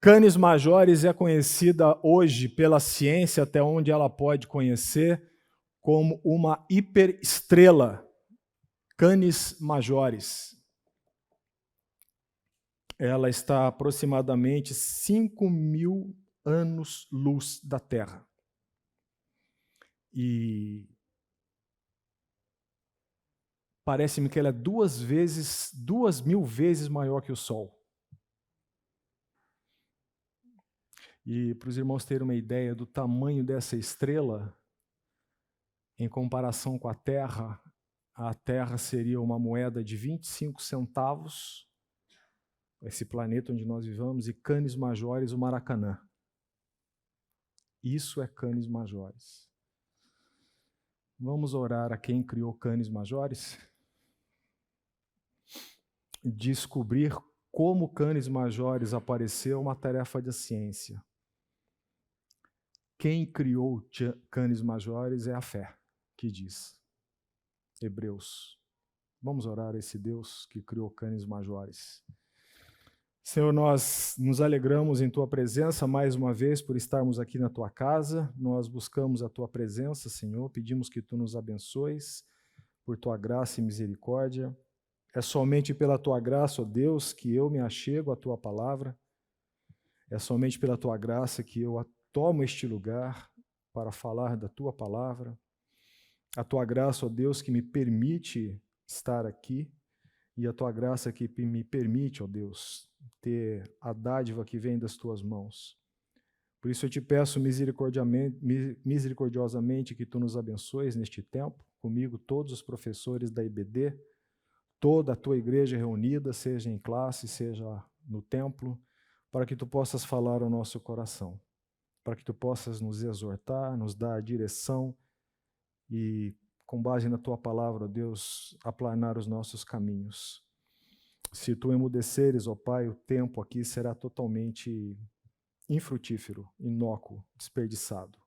Canis Majoris é conhecida hoje pela ciência, até onde ela pode conhecer, como uma hiperestrela. Canis Majoris. Ela está a aproximadamente 5.000 anos-luz da Terra. E parece-me que ela é 2.000 vezes maior que o Sol. E para os irmãos terem uma ideia do tamanho dessa estrela, em comparação com a Terra seria uma moeda de 25 centavos, esse planeta onde nós vivamos, e Canis Majoris, o Maracanã. Isso é Canis Majoris. Vamos orar a quem criou Canis Majoris? Descobrir como Canis Majoris apareceu é uma tarefa da ciência. Quem criou Canis Majoris é a fé, que diz. Hebreus. Vamos orar a esse Deus que criou Canis Majoris. Senhor, nós nos alegramos em Tua presença mais uma vez por estarmos aqui na Tua casa. Nós buscamos a Tua presença, Senhor. Pedimos que Tu nos abençoes por Tua graça e misericórdia. É somente pela Tua graça, ó Deus, que eu me achego à Tua palavra. É somente pela Tua graça que eu tomo este lugar para falar da Tua palavra. A Tua graça, ó Deus, que me permite estar aqui, e a Tua graça que me permite, ó Deus, ter a dádiva que vem das Tuas mãos. Por isso eu te peço misericordiosamente que Tu nos abençoes neste tempo, comigo, todos os professores da IBD, toda a Tua igreja reunida, seja em classe, seja no templo, para que Tu possas falar ao nosso coração, para que Tu possas nos exortar, nos dar direção e, com base na Tua palavra, Deus, aplanar os nossos caminhos. Se Tu emudeceres, ó Pai, o tempo aqui será totalmente infrutífero, inócuo, desperdiçado.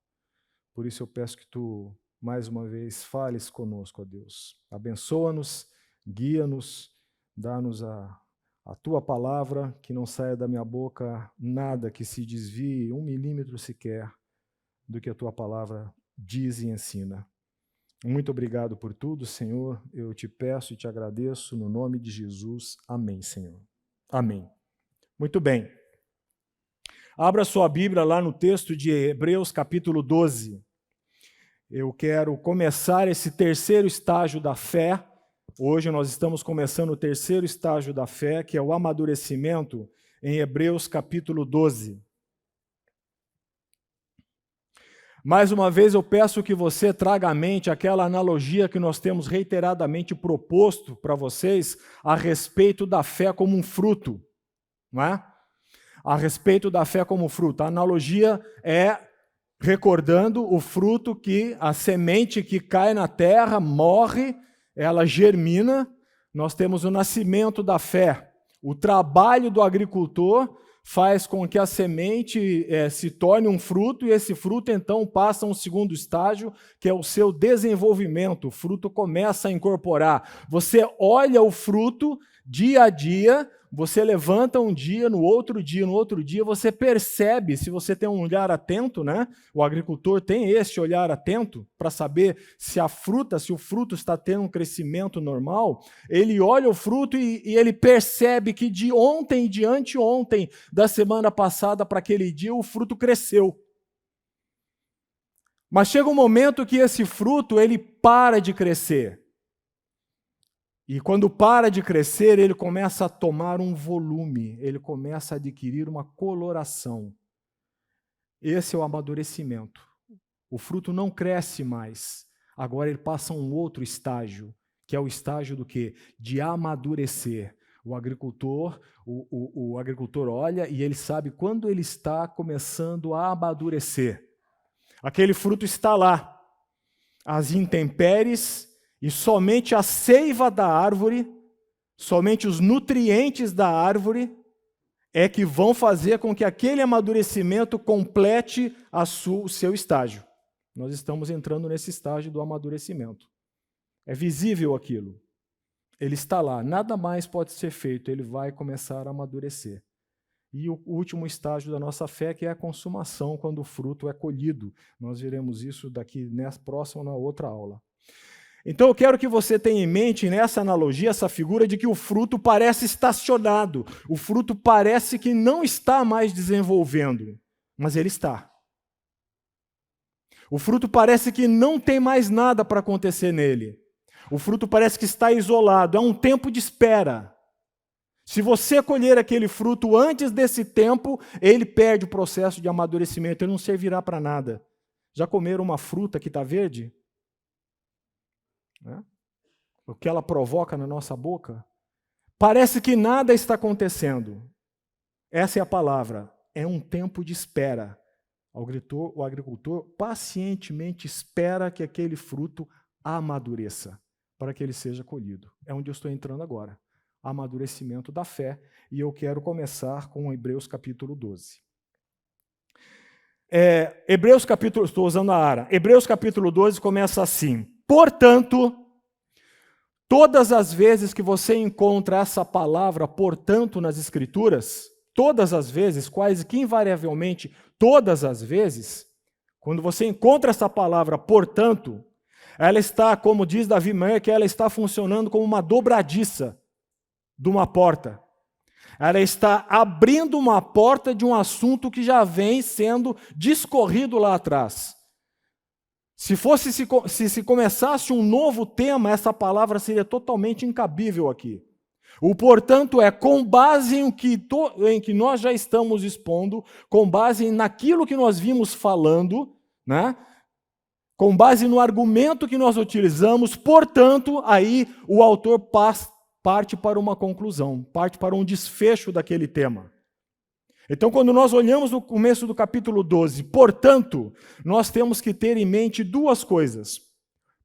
Por isso eu peço que Tu, mais uma vez, fales conosco, ó Deus. Abençoa-nos, guia-nos, dá-nos a Tua palavra, que não saia da minha boca nada que se desvie 1 milímetro sequer do que a Tua palavra diz e ensina. Muito obrigado por tudo, Senhor. Eu te peço e te agradeço no nome de Jesus. Amém, Senhor. Amém. Muito bem. Abra sua Bíblia lá no texto de Hebreus, capítulo 12. Eu quero começar esse terceiro estágio da fé. Hoje nós estamos começando o terceiro estágio da fé, que é o amadurecimento, em Hebreus, capítulo 12. Mais uma vez eu peço que você traga à mente aquela analogia que nós temos reiteradamente proposto para vocês a respeito da fé como um fruto, não é? A respeito da fé como fruto. A analogia é recordando o fruto que a semente que cai na terra morre, ela germina, nós temos o nascimento da fé. O trabalho do agricultor faz com que a semente se torne um fruto, e esse fruto então passa a um segundo estágio, que é o seu desenvolvimento. O fruto começa a incorporar. Você olha o fruto dia a dia, você levanta um dia, no outro dia, você percebe, se você tem um olhar atento, né? O agricultor tem esse olhar atento para saber se o fruto está tendo um crescimento normal. Ele olha o fruto e ele percebe que de ontem, de anteontem, da semana passada para aquele dia, o fruto cresceu. Mas chega um momento que esse fruto, ele para de crescer. E quando para de crescer, ele começa a tomar um volume, ele começa a adquirir uma coloração. Esse é o amadurecimento. O fruto não cresce mais. Agora ele passa a um outro estágio, que é o estágio do quê? De amadurecer. O agricultor olha e ele sabe quando ele está começando a amadurecer. Aquele fruto está lá. As intempéries e somente a seiva da árvore, somente os nutrientes da árvore é que vão fazer com que aquele amadurecimento complete o seu estágio. Nós estamos entrando nesse estágio do amadurecimento. É visível aquilo. Ele está lá, nada mais pode ser feito, ele vai começar a amadurecer. e o último estágio da nossa fé, que é a consumação, quando o fruto é colhido. Nós veremos isso daqui próximo na outra aula. Então eu quero que você tenha em mente nessa analogia, essa figura de que o fruto parece estacionado, o fruto parece que não está mais desenvolvendo, mas ele está. O fruto parece que não tem mais nada para acontecer nele. O fruto parece que está isolado, é um tempo de espera. Se você colher aquele fruto antes desse tempo, ele perde o processo de amadurecimento, ele não servirá para nada. Já comeram uma fruta que está verde? O que ela provoca na nossa boca? Parece que nada está acontecendo. Essa é a palavra, é um tempo de espera. O agricultor pacientemente espera que aquele fruto amadureça, para que ele seja colhido. É onde eu estou entrando agora. Amadurecimento da fé, e eu quero começar com Hebreus capítulo 12. Estou usando a ARA. Hebreus capítulo 12 começa assim: portanto, todas as vezes que você encontra essa palavra, portanto, nas Escrituras, todas as vezes, quase que invariavelmente, todas as vezes, quando você encontra essa palavra, portanto, ela está, como diz Davi Meyer, que ela está funcionando como uma dobradiça de uma porta. Ela está abrindo uma porta de um assunto que já vem sendo discorrido lá atrás. Se começasse um novo tema, essa palavra seria totalmente incabível aqui. O portanto é com base em que nós já estamos expondo, com base naquilo que nós vimos falando, né? Com base no argumento que nós utilizamos, portanto, aí o autor parte para uma conclusão, parte para um desfecho daquele tema. Então, quando nós olhamos no começo do capítulo 12, portanto, nós temos que ter em mente duas coisas.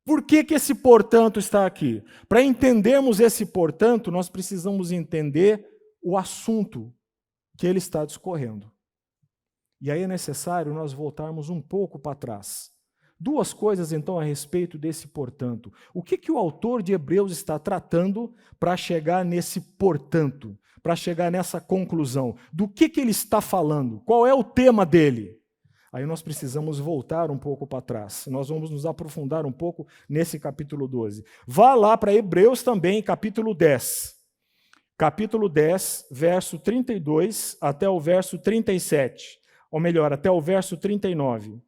Por que esse portanto está aqui? Para entendermos esse portanto, nós precisamos entender o assunto que ele está discorrendo. E aí é necessário nós voltarmos um pouco para trás. Duas coisas, então, a respeito desse portanto. O que o autor de Hebreus está tratando para chegar nesse portanto, para chegar nessa conclusão? Do que ele está falando? Qual é o tema dele? Aí nós precisamos voltar um pouco para trás. Nós vamos nos aprofundar um pouco nesse capítulo 12. Vá lá para Hebreus também, capítulo 10. Capítulo 10, verso 32 até o verso 37. Ou melhor, até o verso 39.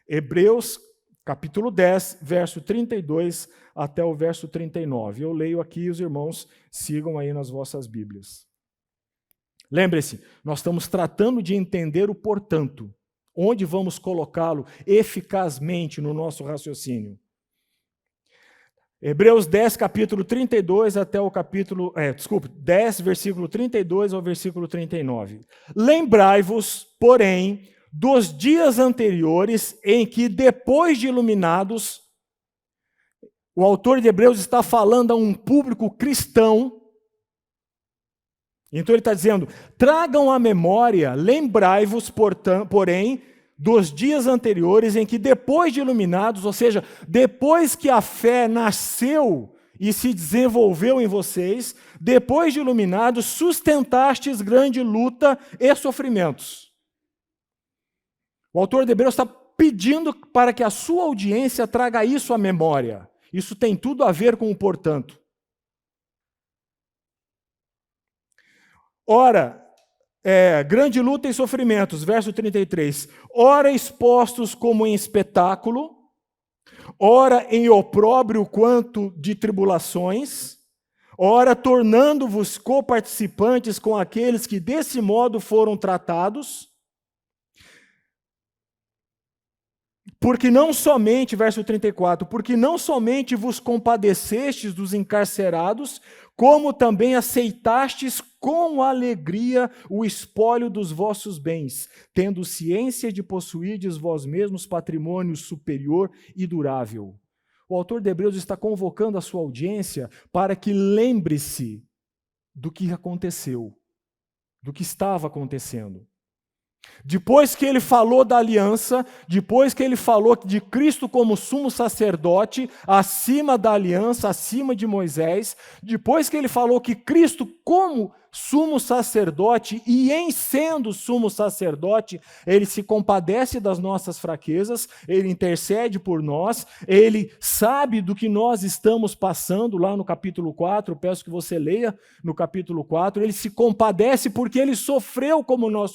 Hebreus, capítulo 10, verso 32 até o verso 39. Eu leio aqui e os irmãos sigam aí nas vossas Bíblias. Lembre-se, nós estamos tratando de entender o portanto. Onde vamos colocá-lo eficazmente no nosso raciocínio? Hebreus 10, capítulo 32 até o capítulo... 10, versículo 32 ao versículo 39. Lembrai-vos, porém, dos dias anteriores em que, depois de iluminados, o autor de Hebreus está falando a um público cristão. Então ele está dizendo, tragam à memória, lembrai-vos, porém, dos dias anteriores em que depois de iluminados, ou seja, depois que a fé nasceu e se desenvolveu em vocês, depois de iluminados, sustentastes grande luta e sofrimentos. O autor de Hebreus está pedindo para que a sua audiência traga isso à memória. Isso tem tudo a ver com o portanto. Ora, grande luta e sofrimentos, verso 33. Ora expostos como em espetáculo, ora em opróbrio quanto de tribulações, ora tornando-vos coparticipantes com aqueles que desse modo foram tratados, porque não somente, verso 34, porque não somente vos compadecestes dos encarcerados, como também aceitastes com alegria o espólio dos vossos bens, tendo ciência de possuirdes vós mesmos patrimônio superior e durável. O autor de Hebreus está convocando a sua audiência para que lembre-se do que aconteceu, do que estava acontecendo. Depois que ele falou da aliança, depois que ele falou de Cristo como sumo sacerdote, acima da aliança, acima de Moisés, depois que ele falou que Cristo como sumo sacerdote, e em sendo sumo sacerdote, ele se compadece das nossas fraquezas, ele intercede por nós, ele sabe do que nós estamos passando, lá no capítulo 4, peço que você leia no capítulo 4, ele se compadece porque ele sofreu como nós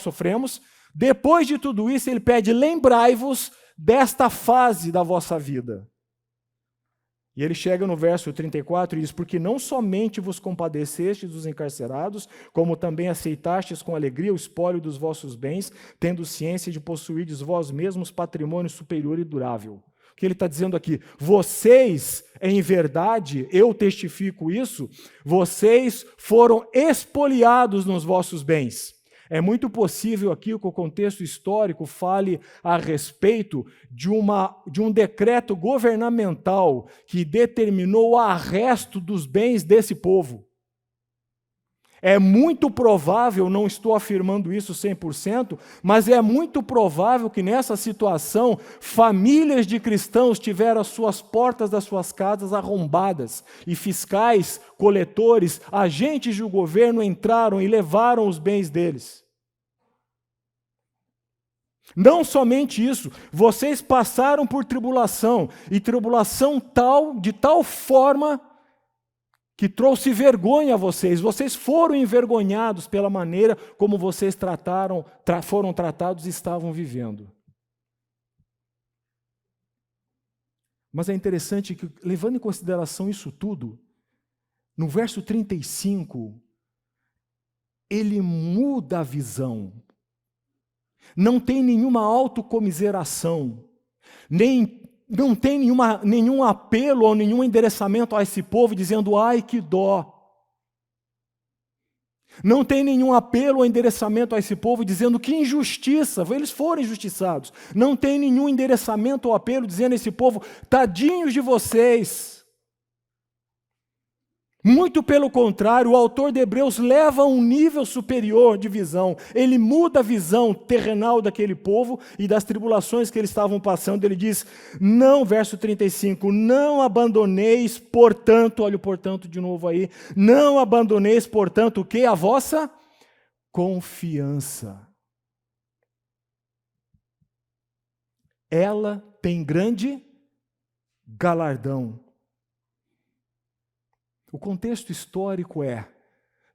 sofremos. Depois de tudo isso, ele pede: lembrai-vos desta fase da vossa vida. E ele chega no verso 34 e diz: porque não somente vos compadecestes dos encarcerados, como também aceitastes com alegria o espólio dos vossos bens, tendo ciência de possuirdes vós mesmos patrimônio superior e durável. O que ele está dizendo aqui? Vocês, em verdade, eu testifico isso, vocês foram expoliados nos vossos bens. É muito possível aqui que o contexto histórico fale a respeito de um decreto governamental que determinou o arresto dos bens desse povo. É muito provável, não estou afirmando isso 100%, mas é muito provável que nessa situação famílias de cristãos tiveram as suas portas das suas casas arrombadas e fiscais, coletores, agentes do governo entraram e levaram os bens deles. Não somente isso, vocês passaram por tribulação, e tribulação de tal forma que trouxe vergonha a vocês. Vocês foram envergonhados pela maneira como vocês foram tratados e estavam vivendo. Mas é interessante que, levando em consideração isso tudo, no verso 35, ele muda a visão. Não tem nenhuma autocomiseração, não tem nenhum apelo ou nenhum endereçamento a esse povo dizendo: ai, que dó. Não tem nenhum apelo ou endereçamento a esse povo dizendo: que injustiça, eles foram injustiçados. Não tem nenhum endereçamento ou apelo dizendo a esse povo: tadinhos de vocês. Muito pelo contrário, o autor de Hebreus leva a um nível superior de visão. Ele muda a visão terrenal daquele povo e das tribulações que eles estavam passando. Ele diz: não, verso 35, não abandoneis, portanto, olha o portanto de novo aí, não abandoneis, portanto, o que? A vossa confiança. Ela tem grande galardão. O contexto histórico é: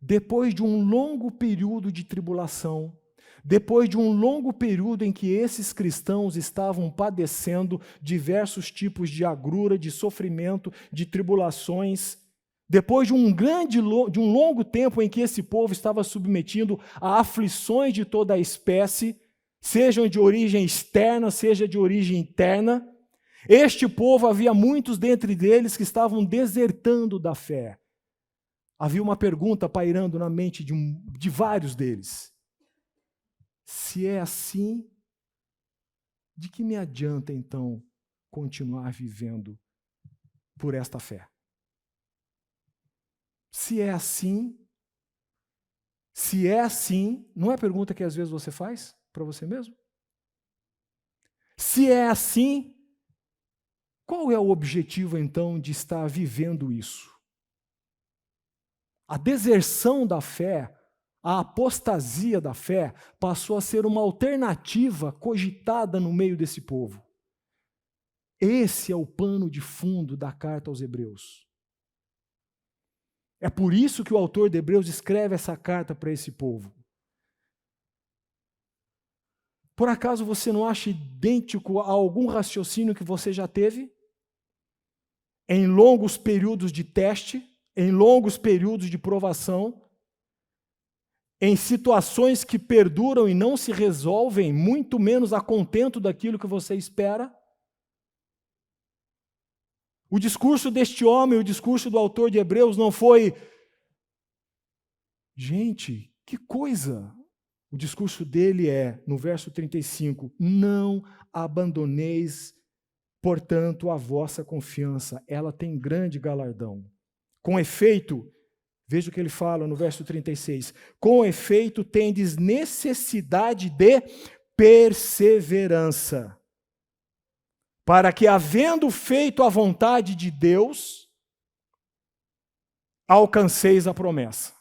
depois de um longo período de tribulação, depois de um longo período em que esses cristãos estavam padecendo diversos tipos de agrura, de sofrimento, de tribulações, depois de um longo tempo em que esse povo estava submetido a aflições de toda a espécie, sejam de origem externa, seja de origem interna, este povo, havia muitos dentre eles que estavam desertando da fé. Havia uma pergunta pairando na mente de vários deles: se é assim, de que me adianta então continuar vivendo por esta fé? Se é assim, não é pergunta que às vezes você faz para você mesmo? Se é assim, qual é o objetivo, então, de estar vivendo isso? A deserção da fé, a apostasia da fé, passou a ser uma alternativa cogitada no meio desse povo. Esse é o pano de fundo da carta aos Hebreus. É por isso que o autor de Hebreus escreve essa carta para esse povo. Por acaso você não acha idêntico a algum raciocínio que você já teve? Em longos períodos de teste, em longos períodos de provação, em situações que perduram e não se resolvem, muito menos a contento daquilo que você espera? O discurso deste homem, o discurso do autor de Hebreus não foi: gente, que coisa! O discurso dele é, no verso 35, não abandoneis, portanto, a vossa confiança, ela tem grande galardão. Com efeito, Veja o que ele fala no verso 36. Com efeito, tendes necessidade de perseverança, para que, havendo feito a vontade de Deus, alcanceis a promessa.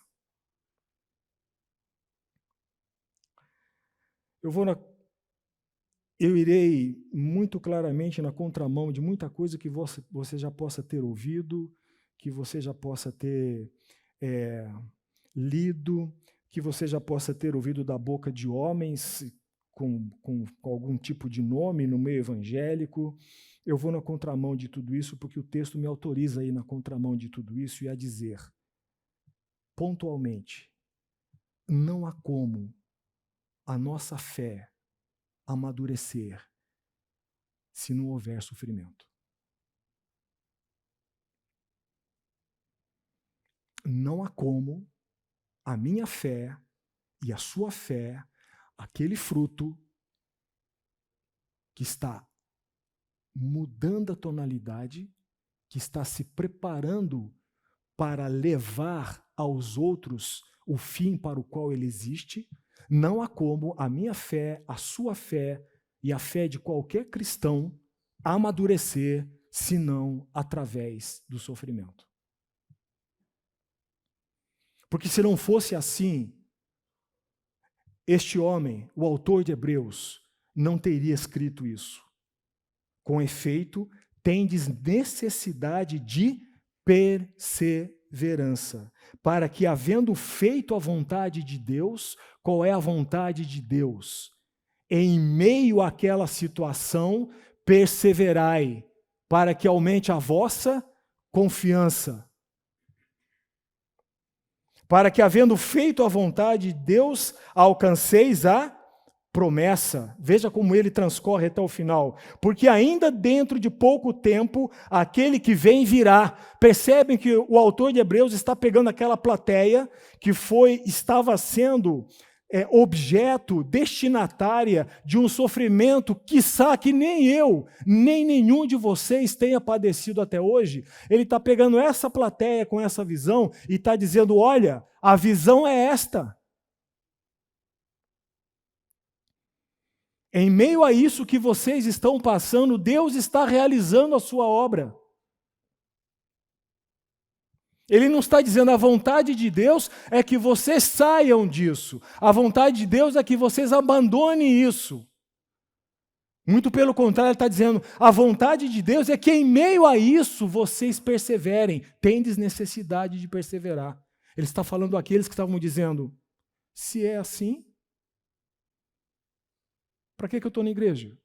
Eu irei muito claramente na contramão de muita coisa que você já possa ter ouvido, que você já possa ter lido, que você já possa ter ouvido da boca de homens com algum tipo de nome no meio evangélico. Eu vou na contramão de tudo isso porque o texto me autoriza a ir na contramão de tudo isso e a dizer, pontualmente, não há como a nossa fé amadurecer se não houver sofrimento. Não há como a minha fé e a sua fé, aquele fruto que está mudando a tonalidade, que está se preparando para levar aos outros o fim para o qual ele existe, não há como a minha fé, a sua fé e a fé de qualquer cristão amadurecer, senão através do sofrimento. Porque se não fosse assim, este homem, o autor de Hebreus, não teria escrito isso. Com efeito, tendes necessidade de perseverança, para que, havendo feito a vontade de Deus, qual é a vontade de Deus? Em meio àquela situação, perseverai, para que aumente a vossa confiança. Para que, havendo feito a vontade de Deus, alcanceis a promessa. Veja como ele transcorre até o final. Porque ainda dentro de pouco tempo, aquele que vem virá. Percebem que o autor de Hebreus está pegando aquela plateia que estava sendo objeto, destinatária de um sofrimento, quiçá que nem eu, nem nenhum de vocês tenha padecido até hoje. Ele está pegando essa plateia com essa visão e está dizendo, olha, a visão é esta. Em meio a isso que vocês estão passando, Deus está realizando a sua obra. Ele não está dizendo a vontade de Deus é que vocês saiam disso. A vontade de Deus é que vocês abandonem isso. Muito pelo contrário, ele está dizendo a vontade de Deus é que em meio a isso vocês perseverem. Tendes necessidade de perseverar. Ele está falando àqueles que estavam dizendo, se é assim, para que eu estou na igreja?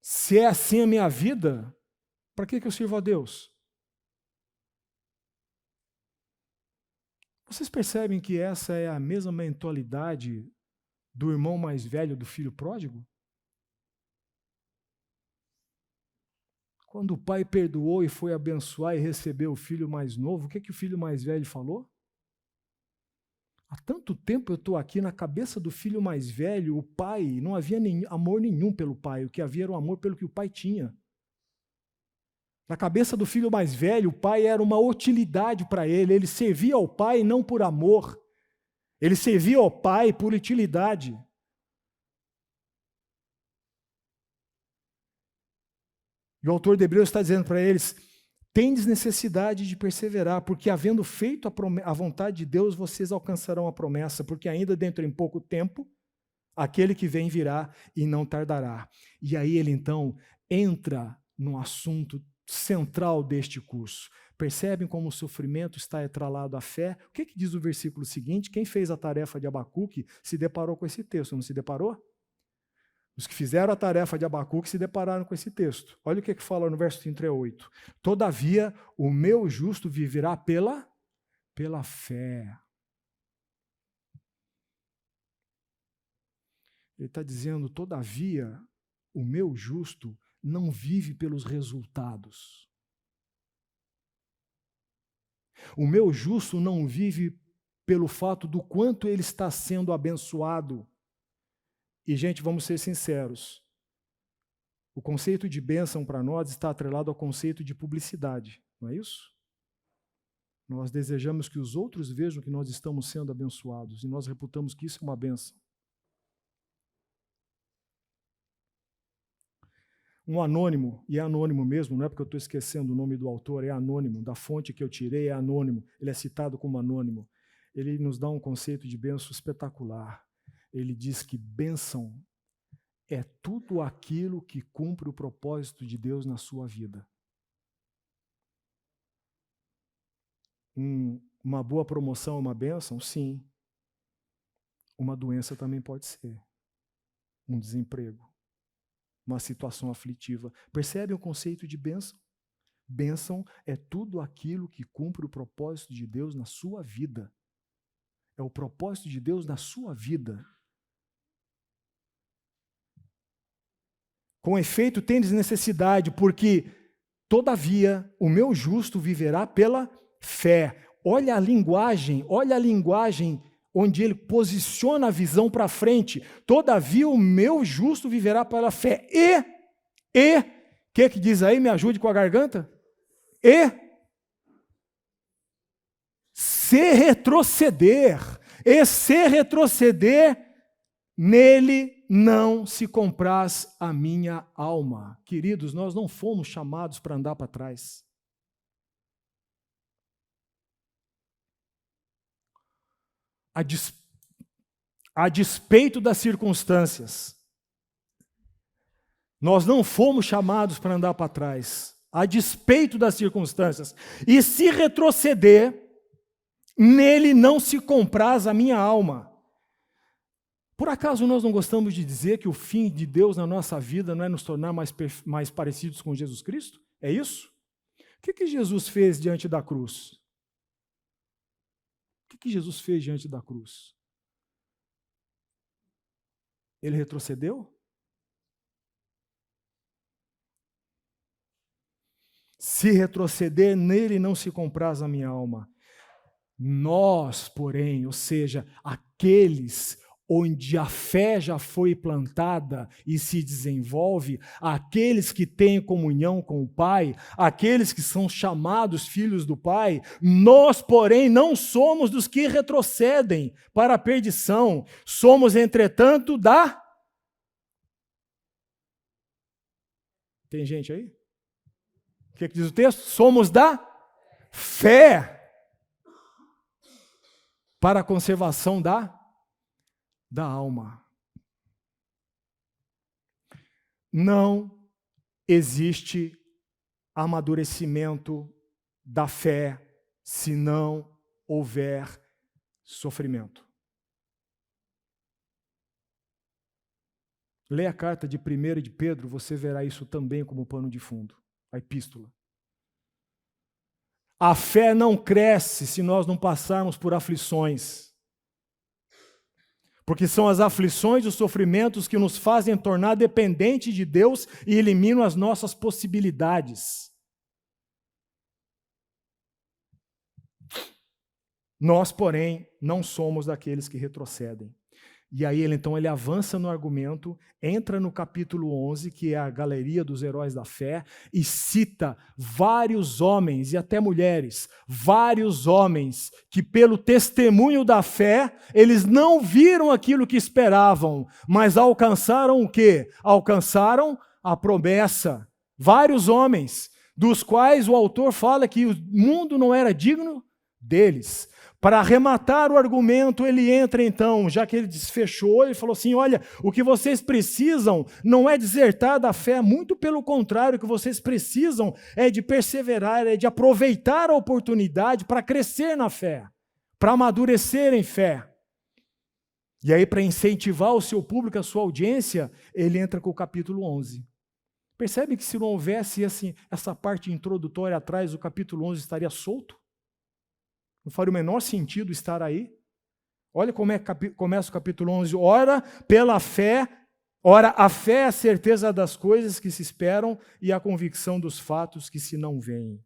Se é assim a minha vida, para que eu sirvo a Deus? Vocês percebem que essa é a mesma mentalidade do irmão mais velho do filho pródigo? Quando o pai perdoou e foi abençoar e recebeu o filho mais novo, o que o filho mais velho falou? Há tanto tempo eu estou aqui na cabeça do filho mais velho, o pai, não havia amor nenhum pelo pai, o que havia era um amor pelo que o pai tinha. Na cabeça do filho mais velho, o pai era uma utilidade para ele servia ao pai não por amor, ele servia ao pai por utilidade. E o autor de Hebreus está dizendo para eles, tendes necessidade de perseverar, porque havendo feito a vontade de Deus, vocês alcançarão a promessa, porque ainda dentro em pouco tempo, aquele que vem virá e não tardará. E aí ele então entra no assunto central deste curso. Percebem como o sofrimento está atrelado à fé? O que diz o versículo seguinte? Quem fez a tarefa de Abacuque se deparou com esse texto, não se deparou? Os que fizeram a tarefa de Abacuque se depararam com esse texto. Olha o que fala no verso 38. Todavia, o meu justo viverá pela fé. Ele está dizendo, todavia, o meu justo não vive pelos resultados. O meu justo não vive pelo fato do quanto ele está sendo abençoado. E, gente, vamos ser sinceros. O conceito de bênção para nós está atrelado ao conceito de publicidade. Não é isso? Nós desejamos que os outros vejam que nós estamos sendo abençoados e nós reputamos que isso é uma bênção. Um anônimo, e é anônimo mesmo, não é porque eu estou esquecendo o nome do autor, é anônimo, da fonte que eu tirei é anônimo, ele é citado como anônimo. Ele nos dá um conceito de bênção espetacular. Ele diz que bênção é tudo aquilo que cumpre o propósito de Deus na sua vida. Uma boa promoção é uma bênção? Sim. Uma doença também pode ser. Um desemprego. Uma situação aflitiva. Percebe o conceito de bênção? Bênção é tudo aquilo que cumpre o propósito de Deus na sua vida. É o propósito de Deus na sua vida. Com efeito, tendes necessidade, porque, todavia, o meu justo viverá pela fé. Olha a linguagem onde ele posiciona a visão para frente. Todavia, o meu justo viverá pela fé. O que diz aí? Me ajude com a garganta. Se retroceder, nele não se compraz a minha alma. Queridos, nós não fomos chamados para andar para trás. A despeito das circunstâncias, nós não fomos chamados para andar para trás, a despeito das circunstâncias. E se retroceder, nele não se compraz a minha alma. Por acaso nós não gostamos de dizer que o fim de Deus na nossa vida não é nos tornar mais parecidos com Jesus Cristo? É isso? O que Jesus fez diante da cruz? O que Jesus fez diante da cruz? Ele retrocedeu? Se retroceder, nele não se compraz a minha alma. Nós, porém, ou seja, aqueles onde a fé já foi plantada e se desenvolve, aqueles que têm comunhão com o Pai, aqueles que são chamados filhos do Pai, nós, porém, não somos dos que retrocedem para a perdição, somos, entretanto, da... Tem gente aí? O que diz o texto? Somos da fé para a conservação da alma. Não existe amadurecimento da fé se não houver sofrimento. Leia a carta de 1 de Pedro, você verá isso também como pano de fundo, a epístola. A fé não cresce se nós não passarmos por aflições. Porque são as aflições e os sofrimentos que nos fazem tornar dependentes de Deus e eliminam as nossas possibilidades. Nós, porém, não somos daqueles que retrocedem. E aí ele avança no argumento, entra no capítulo 11, que é a galeria dos heróis da fé, e cita vários homens e até mulheres, vários homens que pelo testemunho da fé, eles não viram aquilo que esperavam, mas alcançaram o quê? Alcançaram a promessa. Vários homens, dos quais o autor fala que o mundo não era digno deles. Para arrematar o argumento, ele entra então, já que ele desfechou, ele falou assim, olha, o que vocês precisam não é desertar da fé, muito pelo contrário, o que vocês precisam é de perseverar, é de aproveitar a oportunidade para crescer na fé, para amadurecer em fé. E aí, para incentivar o seu público, a sua audiência, ele entra com o capítulo 11. Percebe que se não houvesse essa parte introdutória atrás, o capítulo 11 estaria solto? Não faria o menor sentido estar aí. Olha como começa o capítulo 11. Ora, pela fé, a fé é a certeza das coisas que se esperam e a convicção dos fatos que se não veem.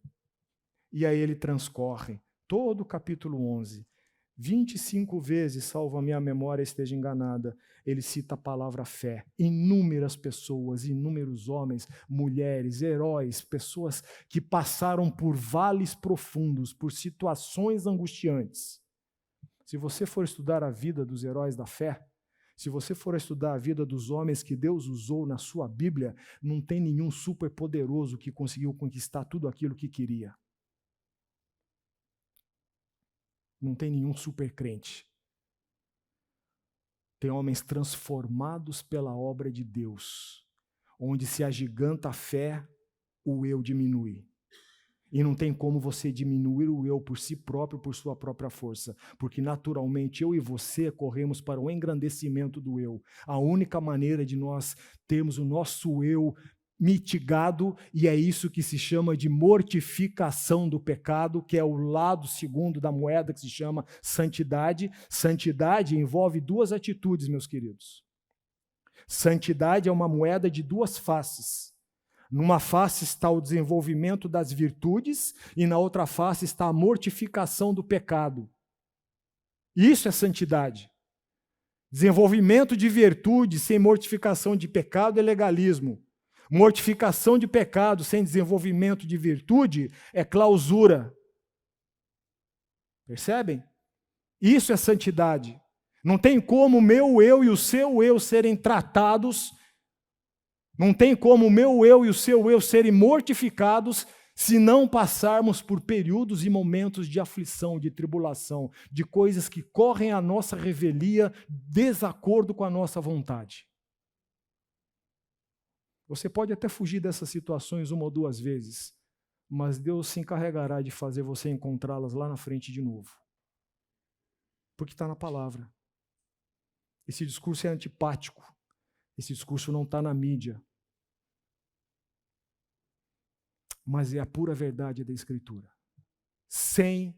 E aí ele transcorre todo o capítulo 11, 25 vezes, salvo a minha memória esteja enganada, ele cita a palavra fé. Inúmeras pessoas, inúmeros homens, mulheres, heróis, pessoas que passaram por vales profundos, por situações angustiantes. Se você for estudar a vida dos heróis da fé, se você for estudar a vida dos homens que Deus usou na sua Bíblia, não tem nenhum superpoderoso que conseguiu conquistar tudo aquilo que queria. Não tem nenhum supercrente. Tem homens transformados pela obra de Deus, onde se agiganta a fé, o eu diminui. E não tem como você diminuir o eu por si próprio, por sua própria força, porque naturalmente eu e você corremos para o engrandecimento do eu. A única maneira de nós termos o nosso eu mitigado, e é isso que se chama de mortificação do pecado, que é o lado segundo da moeda que se chama santidade. Santidade envolve duas atitudes, meus queridos. Santidade é uma moeda de duas faces. Numa face está o desenvolvimento das virtudes e na outra face está a mortificação do pecado. Isso é santidade. Desenvolvimento de virtude sem mortificação de pecado é legalismo. Mortificação de pecado sem desenvolvimento de virtude é clausura. Percebem? Isso é santidade. Não tem como o meu eu e o seu eu serem tratados, não tem como o meu eu e o seu eu serem mortificados se não passarmos por períodos e momentos de aflição, de tribulação, de coisas que correm à nossa revelia, desacordo com a nossa vontade. Você pode até fugir dessas situações uma ou duas vezes, mas Deus se encarregará de fazer você encontrá-las lá na frente de novo. Porque está na palavra. Esse discurso é antipático. Esse discurso não está na mídia. Mas é a pura verdade da Escritura. Sem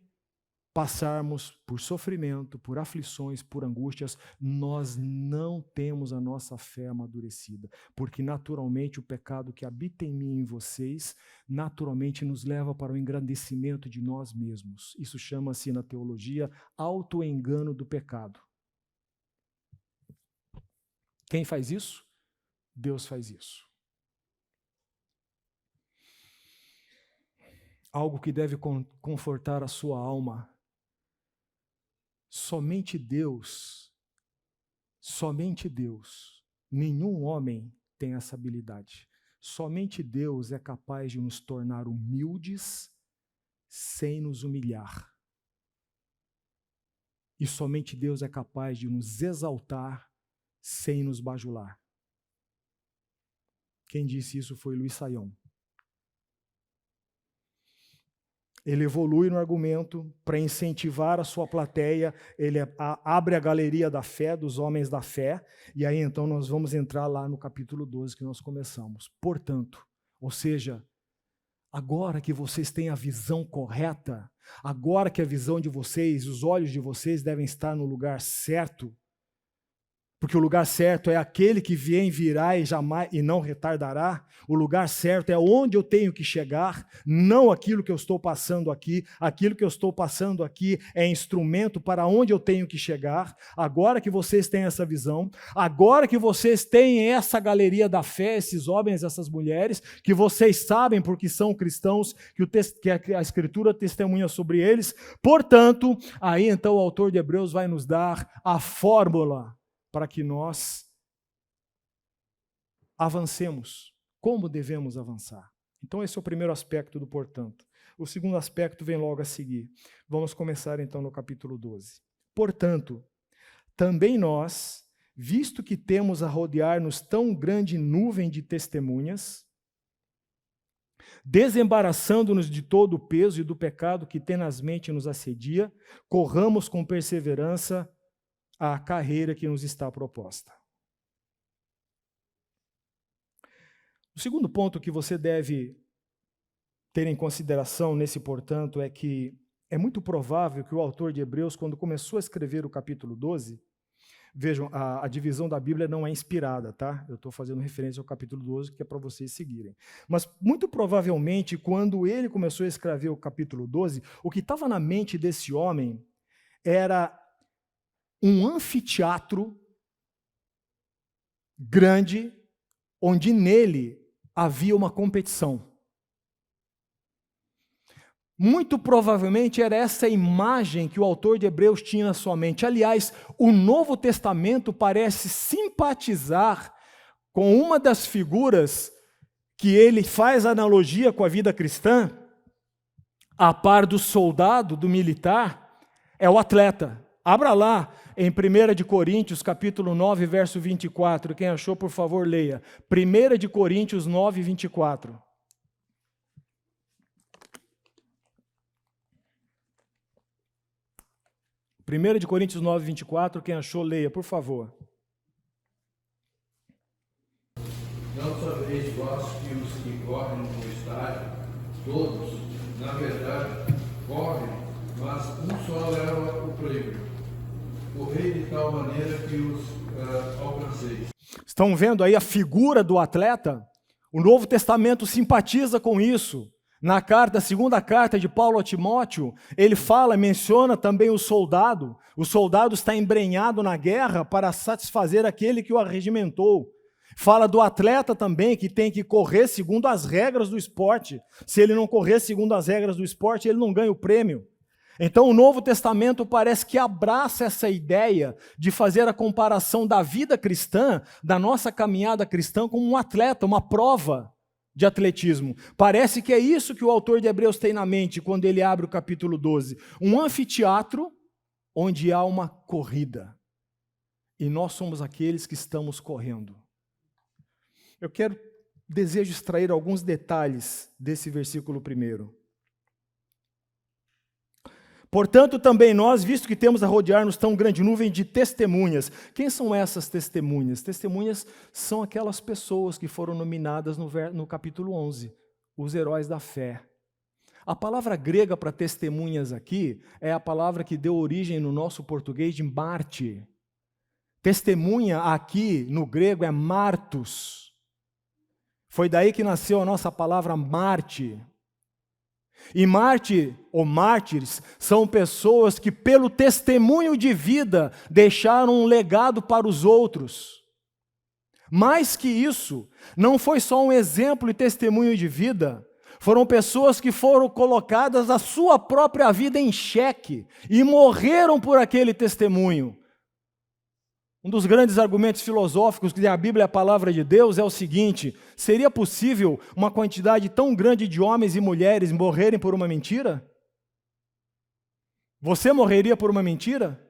passarmos por sofrimento, por aflições, por angústias, nós não temos a nossa fé amadurecida, porque naturalmente o pecado que habita em mim e em vocês, naturalmente nos leva para o engrandecimento de nós mesmos. Isso chama-se na teologia autoengano do pecado. Quem faz isso? Deus faz isso. Algo que deve confortar a sua alma. Somente Deus, nenhum homem tem essa habilidade. Somente Deus é capaz de nos tornar humildes sem nos humilhar. E somente Deus é capaz de nos exaltar sem nos bajular. Quem disse isso foi Luiz Saião. Ele evolui no argumento para incentivar a sua plateia, ele abre a galeria da fé, dos homens da fé, e aí então nós vamos entrar lá no capítulo 12 que nós começamos. Portanto, ou seja, agora que vocês têm a visão correta, agora que a visão de vocês, os olhos de vocês devem estar no lugar certo, porque o lugar certo é aquele que virá e não retardará. O lugar certo é onde eu tenho que chegar, não aquilo que eu estou passando aqui. Aquilo que eu estou passando aqui é instrumento para onde eu tenho que chegar. Agora que vocês têm essa visão, agora que vocês têm essa galeria da fé, esses homens, essas mulheres, que vocês sabem porque são cristãos, que a Escritura testemunha sobre eles, portanto, aí então o autor de Hebreus vai nos dar a fórmula para que nós avancemos. Como devemos avançar? Então esse é o primeiro aspecto do portanto. O segundo aspecto vem logo a seguir. Vamos começar então no capítulo 12. Portanto, também nós, visto que temos a rodear-nos tão grande nuvem de testemunhas, desembaraçando-nos de todo o peso e do pecado que tenazmente nos assedia, corramos com perseverança a carreira que nos está proposta. O segundo ponto que você deve ter em consideração nesse, portanto, é que é muito provável que o autor de Hebreus, quando começou a escrever o capítulo 12, vejam, a divisão da Bíblia não é inspirada, tá? Eu estou fazendo referência ao capítulo 12, que é para vocês seguirem. Mas, muito provavelmente, quando ele começou a escrever o capítulo 12, o que estava na mente desse homem era um anfiteatro grande, onde nele havia uma competição. Muito provavelmente era essa imagem que o autor de Hebreus tinha na sua mente. Aliás, o Novo Testamento parece simpatizar com uma das figuras que ele faz analogia com a vida cristã, a par do soldado, do militar, é o atleta. Abra lá em 1 de Coríntios, capítulo 9, verso 24. Quem achou, por favor, leia. 1 de Coríntios 9, 24. 1 de Coríntios 9, 24, quem achou, leia, por favor. Não sabeis vós que os que correm no estádio, todos, na verdade, correm, mas um só leva o prêmio. Correi de tal maneira que os alcanceis. Estão vendo aí a figura do atleta? O Novo Testamento simpatiza com isso. Na carta, a segunda carta de Paulo a Timóteo, ele menciona também o soldado. O soldado está embrenhado na guerra para satisfazer aquele que o arregimentou. Fala do atleta também, que tem que correr segundo as regras do esporte. Se ele não correr segundo as regras do esporte, ele não ganha o prêmio. Então o Novo Testamento parece que abraça essa ideia de fazer a comparação da vida cristã, da nossa caminhada cristã, como um atleta, uma prova de atletismo. Parece que é isso que o autor de Hebreus tem na mente quando ele abre o capítulo 12. Um anfiteatro onde há uma corrida. E nós somos aqueles que estamos correndo. Eu desejo extrair alguns detalhes desse versículo 1. Portanto, também nós, visto que temos a rodear-nos tão grande nuvem de testemunhas. Quem são essas testemunhas? Testemunhas são aquelas pessoas que foram nominadas no capítulo 11, os heróis da fé. A palavra grega para testemunhas aqui é a palavra que deu origem no nosso português de mártir. Testemunha aqui no grego é martus. Foi daí que nasceu a nossa palavra mártir. E mártir ou mártires são pessoas que pelo testemunho de vida deixaram um legado para os outros. Mais que isso, não foi só um exemplo e testemunho de vida, foram pessoas que foram colocadas a sua própria vida em xeque e morreram por aquele testemunho. Um dos grandes argumentos filosóficos que a Bíblia é a palavra de Deus é o seguinte: seria possível uma quantidade tão grande de homens e mulheres morrerem por uma mentira? Você morreria por uma mentira?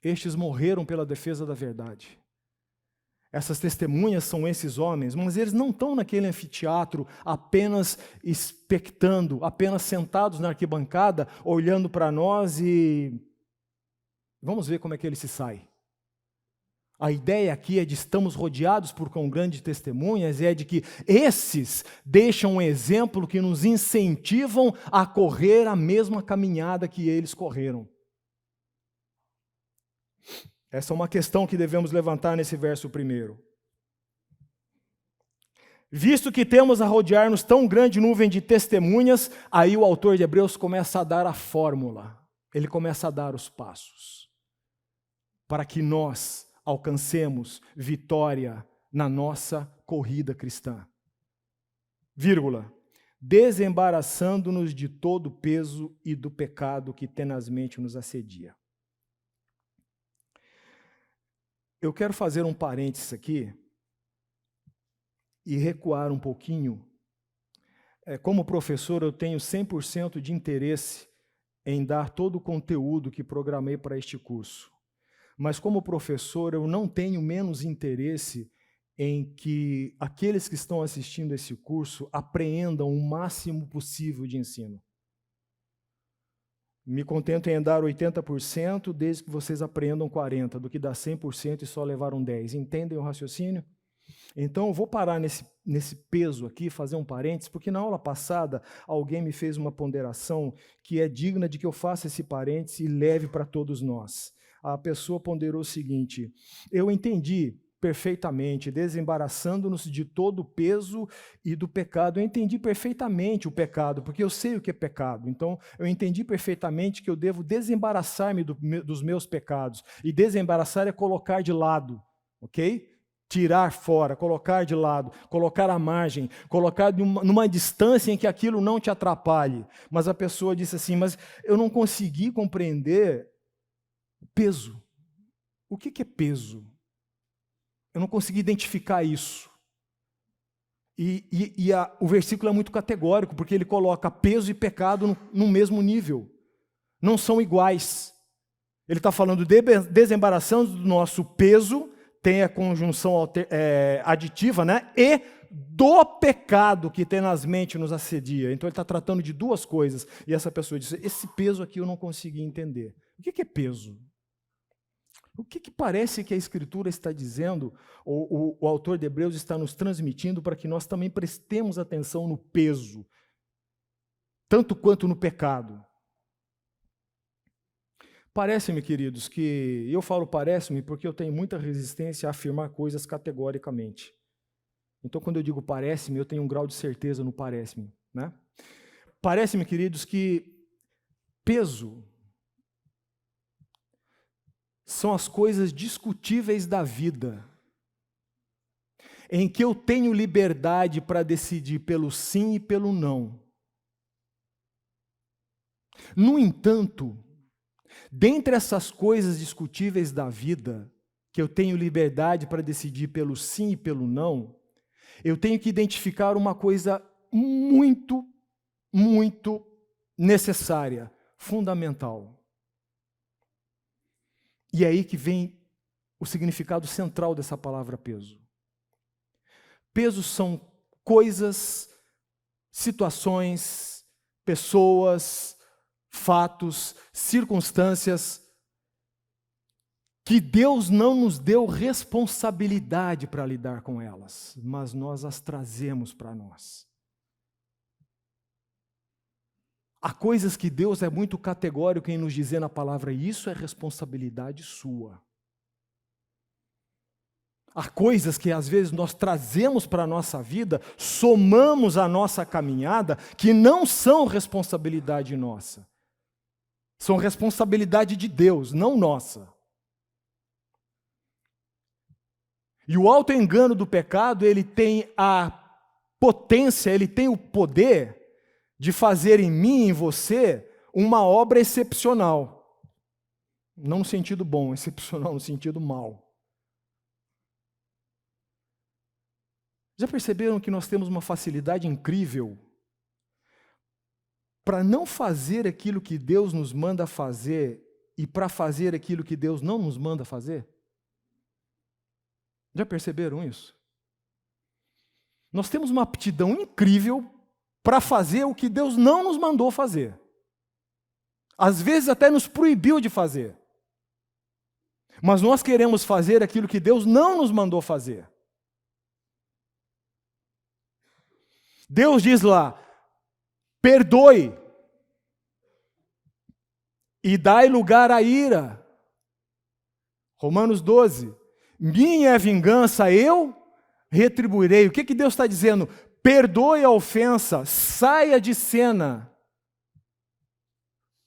Estes morreram pela defesa da verdade. Essas testemunhas são esses homens, mas eles não estão naquele anfiteatro apenas expectando, apenas sentados na arquibancada, olhando para nós e vamos ver como é que ele se sai. A ideia aqui é de estamos rodeados por quão grande testemunhas, e é de que esses deixam um exemplo que nos incentivam a correr a mesma caminhada que eles correram. Essa é uma questão que devemos levantar nesse verso 1. Visto que temos a rodear-nos tão grande nuvem de testemunhas, aí o autor de Hebreus começa a dar a fórmula, ele começa a dar os passos para que nós alcancemos vitória na nossa corrida cristã. Vírgula. Desembaraçando-nos de todo o peso e do pecado que tenazmente nos assedia. Eu quero fazer um parênteses aqui e recuar um pouquinho. Como professor, eu tenho 100% de interesse em dar todo o conteúdo que programei para este curso. Mas como professor, eu não tenho menos interesse em que aqueles que estão assistindo esse curso apreendam o máximo possível de ensino. Me contento em dar 80%, desde que vocês apreendam 40%, do que dar 100% e só levaram 10%. Entendem o raciocínio? Então, eu vou parar nesse peso aqui, fazer um parênteses, porque na aula passada alguém me fez uma ponderação que é digna de que eu faça esse parênteses e leve para todos nós. A pessoa ponderou o seguinte: eu entendi perfeitamente, desembaraçando-nos de todo o peso e do pecado. Eu entendi perfeitamente o pecado, porque eu sei o que é pecado. Então, eu entendi perfeitamente que eu devo desembaraçar-me dos meus pecados. E desembaraçar é colocar de lado, ok? Tirar fora, colocar de lado, colocar à margem, colocar numa distância em que aquilo não te atrapalhe. Mas a pessoa disse assim, mas eu não consegui compreender o peso. O que é peso? Eu não consegui identificar isso. O versículo é muito categórico, porque ele coloca peso e pecado no mesmo nível. Não são iguais. Ele está falando de desembaraçando do nosso peso, tem a conjunção aditiva, né? E do pecado que tenazmente nos assedia. Então ele está tratando de duas coisas. E essa pessoa disse, esse peso aqui eu não consegui entender. O que é peso? O que parece que a Escritura está dizendo, ou o autor de Hebreus está nos transmitindo para que nós também prestemos atenção no peso, tanto quanto no pecado? Parece-me, queridos, que eu falo parece-me porque eu tenho muita resistência a afirmar coisas categoricamente. Então, quando eu digo parece-me, eu tenho um grau de certeza no parece-me, né? Parece-me, queridos, que peso são as coisas discutíveis da vida, em que eu tenho liberdade para decidir pelo sim e pelo não. No entanto, dentre essas coisas discutíveis da vida, que eu tenho liberdade para decidir pelo sim e pelo não, eu tenho que identificar uma coisa muito, muito necessária, fundamental. E é aí que vem o significado central dessa palavra peso. Peso são coisas, situações, pessoas, fatos, circunstâncias que Deus não nos deu responsabilidade para lidar com elas, mas nós as trazemos para nós. Há coisas que Deus é muito categórico em nos dizer na palavra, isso é responsabilidade sua. Há coisas que às vezes nós trazemos para a nossa vida, somamos a nossa caminhada, que não são responsabilidade nossa. São responsabilidade de Deus, não nossa. E o autoengano do pecado, ele tem a potência, ele tem o poder de fazer em mim e em você uma obra excepcional. Não no sentido bom, excepcional no sentido mau. Já perceberam que nós temos uma facilidade incrível para não fazer aquilo que Deus nos manda fazer e para fazer aquilo que Deus não nos manda fazer? Já perceberam isso? Nós temos uma aptidão incrível para fazer o que Deus não nos mandou fazer. Às vezes até nos proibiu de fazer. Mas nós queremos fazer aquilo que Deus não nos mandou fazer. Deus diz lá, perdoe e dai lugar à ira. Romanos 12, minha é a vingança, eu retribuirei. O que Deus está dizendo? Perdoe a ofensa, saia de cena.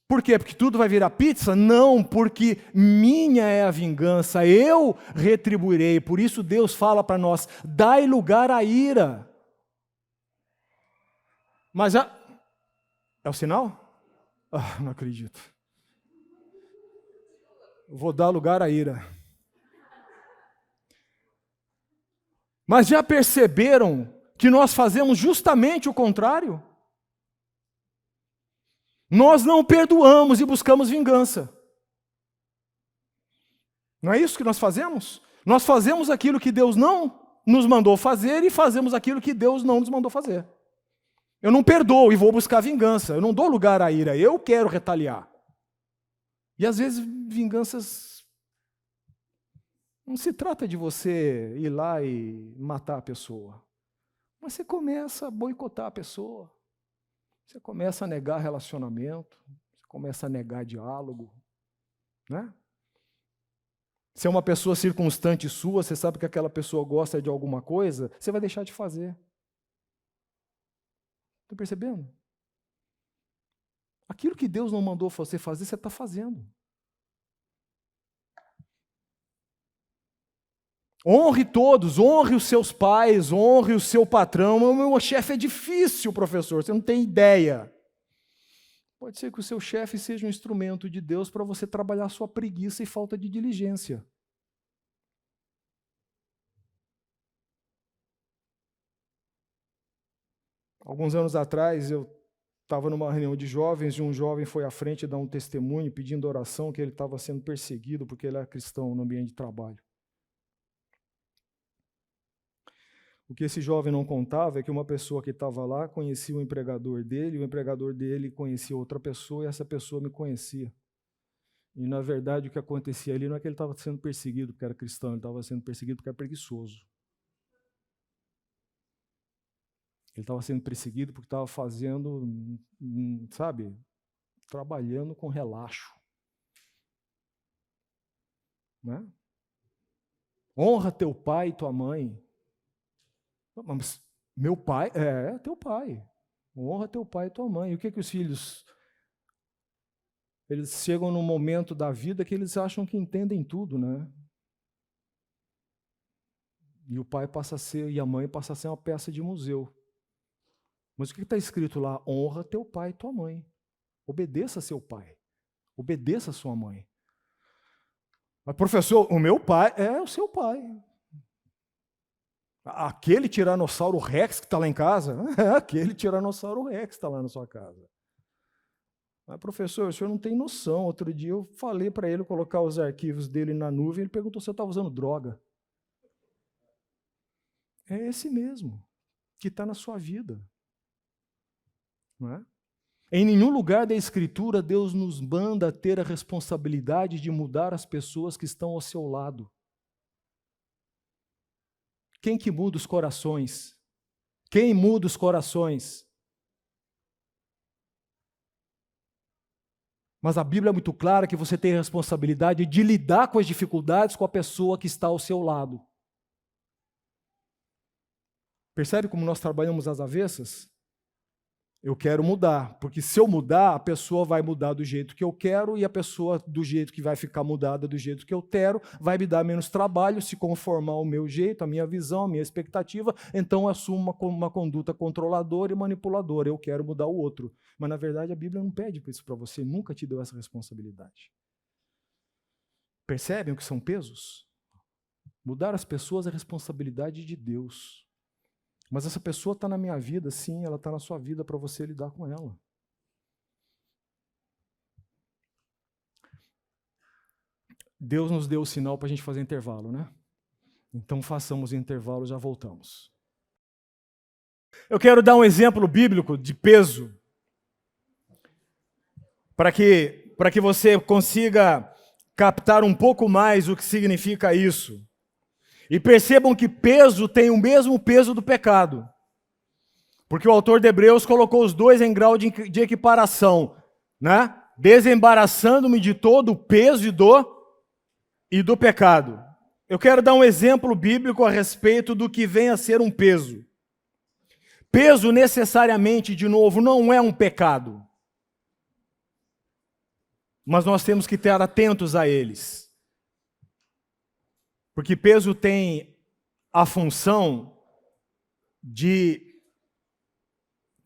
Por quê? Porque tudo vai virar pizza? Não, porque minha é a vingança, eu retribuirei. Por isso Deus fala para nós, dai lugar à ira. Mas é o sinal? Não acredito. Vou dar lugar à ira. Mas já perceberam que nós fazemos justamente o contrário? Nós não perdoamos e buscamos vingança. Não é isso que nós fazemos? Nós fazemos aquilo que Deus não nos mandou fazer e fazemos aquilo que Deus não nos mandou fazer. Eu não perdoo e vou buscar vingança. Eu não dou lugar à ira, eu quero retaliar. E às vezes vinganças... Não se trata de você ir lá e matar a pessoa. Mas você começa a boicotar a pessoa. Você começa a negar relacionamento. Você começa a negar diálogo. Né? Se é uma pessoa circunstante sua, você sabe que aquela pessoa gosta de alguma coisa, você vai deixar de fazer. Está percebendo? Aquilo que Deus não mandou você fazer, você está fazendo. Honre todos, honre os seus pais, honre o seu patrão. O meu chefe é difícil, professor, você não tem ideia. Pode ser que o seu chefe seja um instrumento de Deus para você trabalhar sua preguiça e falta de diligência. Alguns anos atrás, eu estava numa reunião de jovens e um jovem foi à frente dar um testemunho pedindo oração que ele estava sendo perseguido porque ele era cristão no ambiente de trabalho. O que esse jovem não contava é que uma pessoa que estava lá conhecia o empregador dele, o empregador dele conhecia outra pessoa e essa pessoa me conhecia. E, na verdade, o que acontecia ali não é que ele estava sendo perseguido porque era cristão, ele estava sendo perseguido porque era preguiçoso. Ele estava sendo perseguido porque estava fazendo, sabe, trabalhando com relaxo. Né? Honra teu pai e tua mãe. Mas meu pai, teu pai. Honra teu pai e tua mãe. E o que os filhos, eles chegam num momento da vida que eles acham que entendem tudo, né? E o pai passa a ser, e a mãe passa a ser uma peça de museu. Mas o que está escrito lá? Honra teu pai e tua mãe. Obedeça seu pai. Obedeça sua mãe. Mas, professor, o meu pai é o seu pai. Aquele Tiranossauro Rex que está lá em casa? É aquele Tiranossauro Rex que está lá na sua casa. Mas, professor, o senhor não tem noção. Outro dia eu falei para ele colocar os arquivos dele na nuvem, ele perguntou se eu estava usando droga. É esse mesmo, que está na sua vida. Não é? Em nenhum lugar da Escritura Deus nos manda ter a responsabilidade de mudar as pessoas que estão ao seu lado. Quem que muda os corações? Quem muda os corações? Mas a Bíblia é muito clara que você tem a responsabilidade de lidar com as dificuldades com a pessoa que está ao seu lado. Percebe como nós trabalhamos às avessas? Eu quero mudar, porque se eu mudar, a pessoa vai mudar do jeito que eu quero e a pessoa do jeito que vai ficar mudada do jeito que eu quero vai me dar menos trabalho, se conformar ao meu jeito, a minha visão, a minha expectativa, então eu assumo uma conduta controladora e manipuladora. Eu quero mudar o outro. Mas, na verdade, a Bíblia não pede isso para você, nunca te deu essa responsabilidade. Percebem o que são pesos? Mudar as pessoas é responsabilidade de Deus. Mas essa pessoa está na minha vida, sim, ela está na sua vida para você lidar com ela. Deus nos deu o sinal para a gente fazer intervalo, né? Então façamos intervalo, já voltamos. Eu quero dar um exemplo bíblico de peso, para que você consiga captar um pouco mais o que significa isso. E percebam que peso tem o mesmo peso do pecado. Porque o autor de Hebreus colocou os dois em grau de equiparação, né? Desembaraçando-me de todo o peso e do pecado. Eu quero dar um exemplo bíblico a respeito do que vem a ser um peso. Peso necessariamente, de novo, não é um pecado. Mas nós temos que estar atentos a eles. Porque peso tem a função de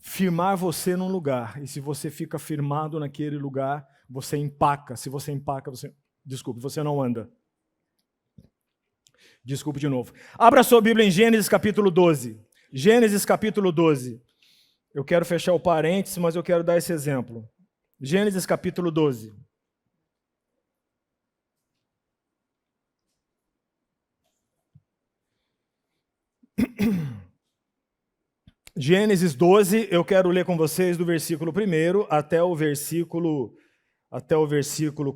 firmar você num lugar. E se você fica firmado naquele lugar, você empaca. Se você empaca, você não anda. Desculpe de novo. Abra sua Bíblia em Gênesis capítulo 12. Gênesis capítulo 12. Eu quero fechar o parênteses, mas eu quero dar esse exemplo. Gênesis capítulo 12. Gênesis 12, eu quero ler com vocês do versículo 1 até o versículo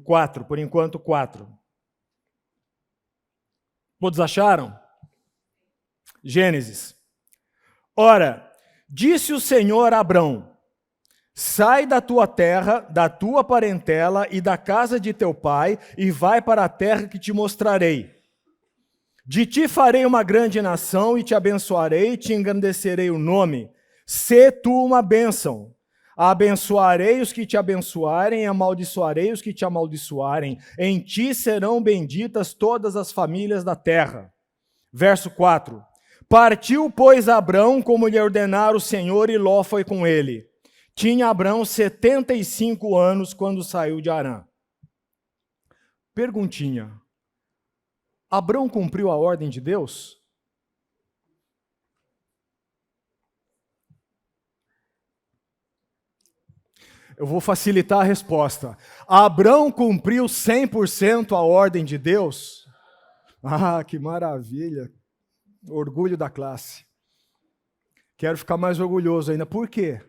4, por enquanto 4. Todos acharam? Gênesis. Ora, disse o Senhor a Abrão: sai da tua terra, da tua parentela e da casa de teu pai, e vai para a terra que te mostrarei. De ti farei uma grande nação, e te abençoarei, e te engrandecerei o nome. Sê tu uma bênção. Abençoarei os que te abençoarem, e amaldiçoarei os que te amaldiçoarem. Em ti serão benditas todas as famílias da terra. Verso 4. Partiu, pois, Abrão, como lhe ordenara o Senhor, e Ló foi com ele. Tinha Abrão 75 anos quando saiu de Harã. Perguntinha. Abrão cumpriu a ordem de Deus? Eu vou facilitar a resposta. Abrão cumpriu 100% a ordem de Deus? Ah, que maravilha. Orgulho da classe. Quero ficar mais orgulhoso ainda. Por quê?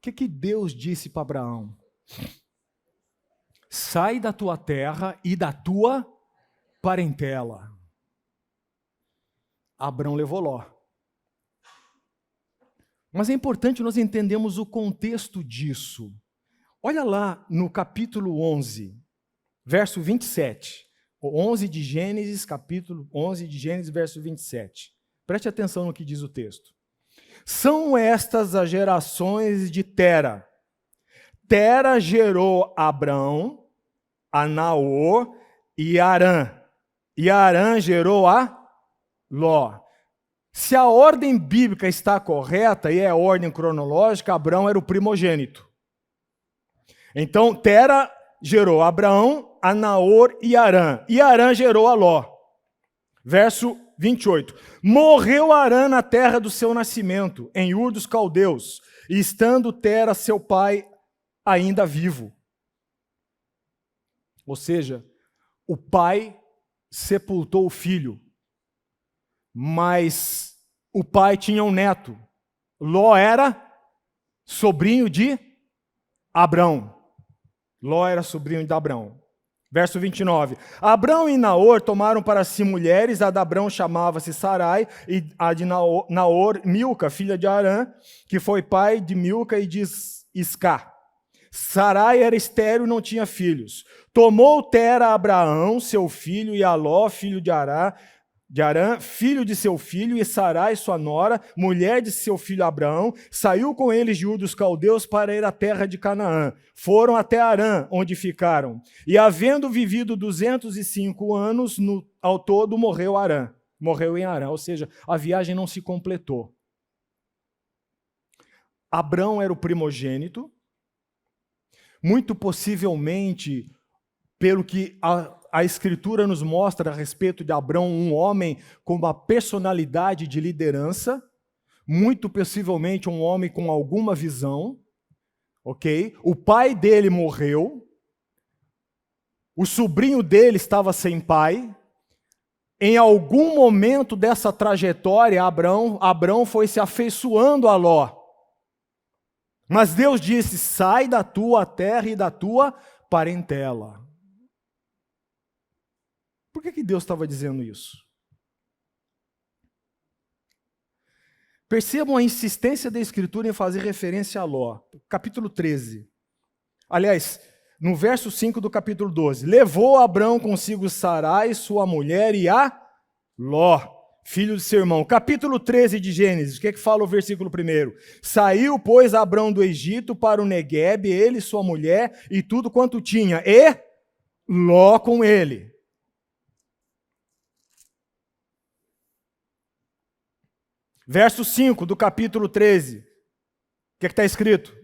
O que Deus disse para Abraão? Sai da tua terra e da tua parentela. Abrão levou Ló. Mas é importante nós entendermos o contexto disso. Olha lá no capítulo 11, verso 27. 11 de Gênesis, capítulo 11 de Gênesis, verso 27. Preste atenção no que diz o texto. São estas as gerações de Tera. Tera gerou Abrão, a Naor e Harã. E Harã gerou a Ló. Se a ordem bíblica está correta, e é a ordem cronológica, Abrão era o primogênito. Então, Tera gerou Abraão, a Naor e Harã. E Harã gerou a Ló. Verso 28. Morreu Harã na terra do seu nascimento, em Ur dos Caldeus, e estando Tera, seu pai, ainda vivo. Ou seja, o pai sepultou o filho, mas o pai tinha um neto. Ló era sobrinho de Abrão. Ló era sobrinho de Abrão. Verso 29. Abrão e Naor tomaram para si mulheres, a de Abrão chamava-se Sarai, e a de Naor, Milca, filha de Harã, que foi pai de Milca e de Iscá. Sarai era estéril e não tinha filhos. Tomou Tera a Abraão, seu filho, e a Ló, filho de Harã, filho de seu filho, e Sarai, sua nora, mulher de seu filho Abraão, saiu com eles de Ur dos Caldeus para ir à terra de Canaã. Foram até Harã, onde ficaram. E havendo vivido 205 anos, ao todo morreu Harã. Morreu em Harã, ou seja, a viagem não se completou. Abrão era o primogênito. Muito possivelmente, pelo que a Escritura nos mostra a respeito de Abrão, um homem com uma personalidade de liderança, muito possivelmente um homem com alguma visão, ok? O pai dele morreu, o sobrinho dele estava sem pai. Em algum momento dessa trajetória, Abrão foi se afeiçoando a Ló. Mas Deus disse: sai da tua terra e da tua parentela. Por que Deus estava dizendo isso? Percebam a insistência da Escritura em fazer referência a Ló. Capítulo 13. Aliás, no verso 5 do capítulo 12. Levou Abrão consigo Sarai, sua mulher, e a Ló, filho de seu irmão. Capítulo 13 de Gênesis, o que fala o versículo 1? Saiu, pois, Abrão do Egito para o Neguebe, ele, sua mulher, e tudo quanto tinha, e Ló com ele. Verso 5 do capítulo 13. O que está escrito?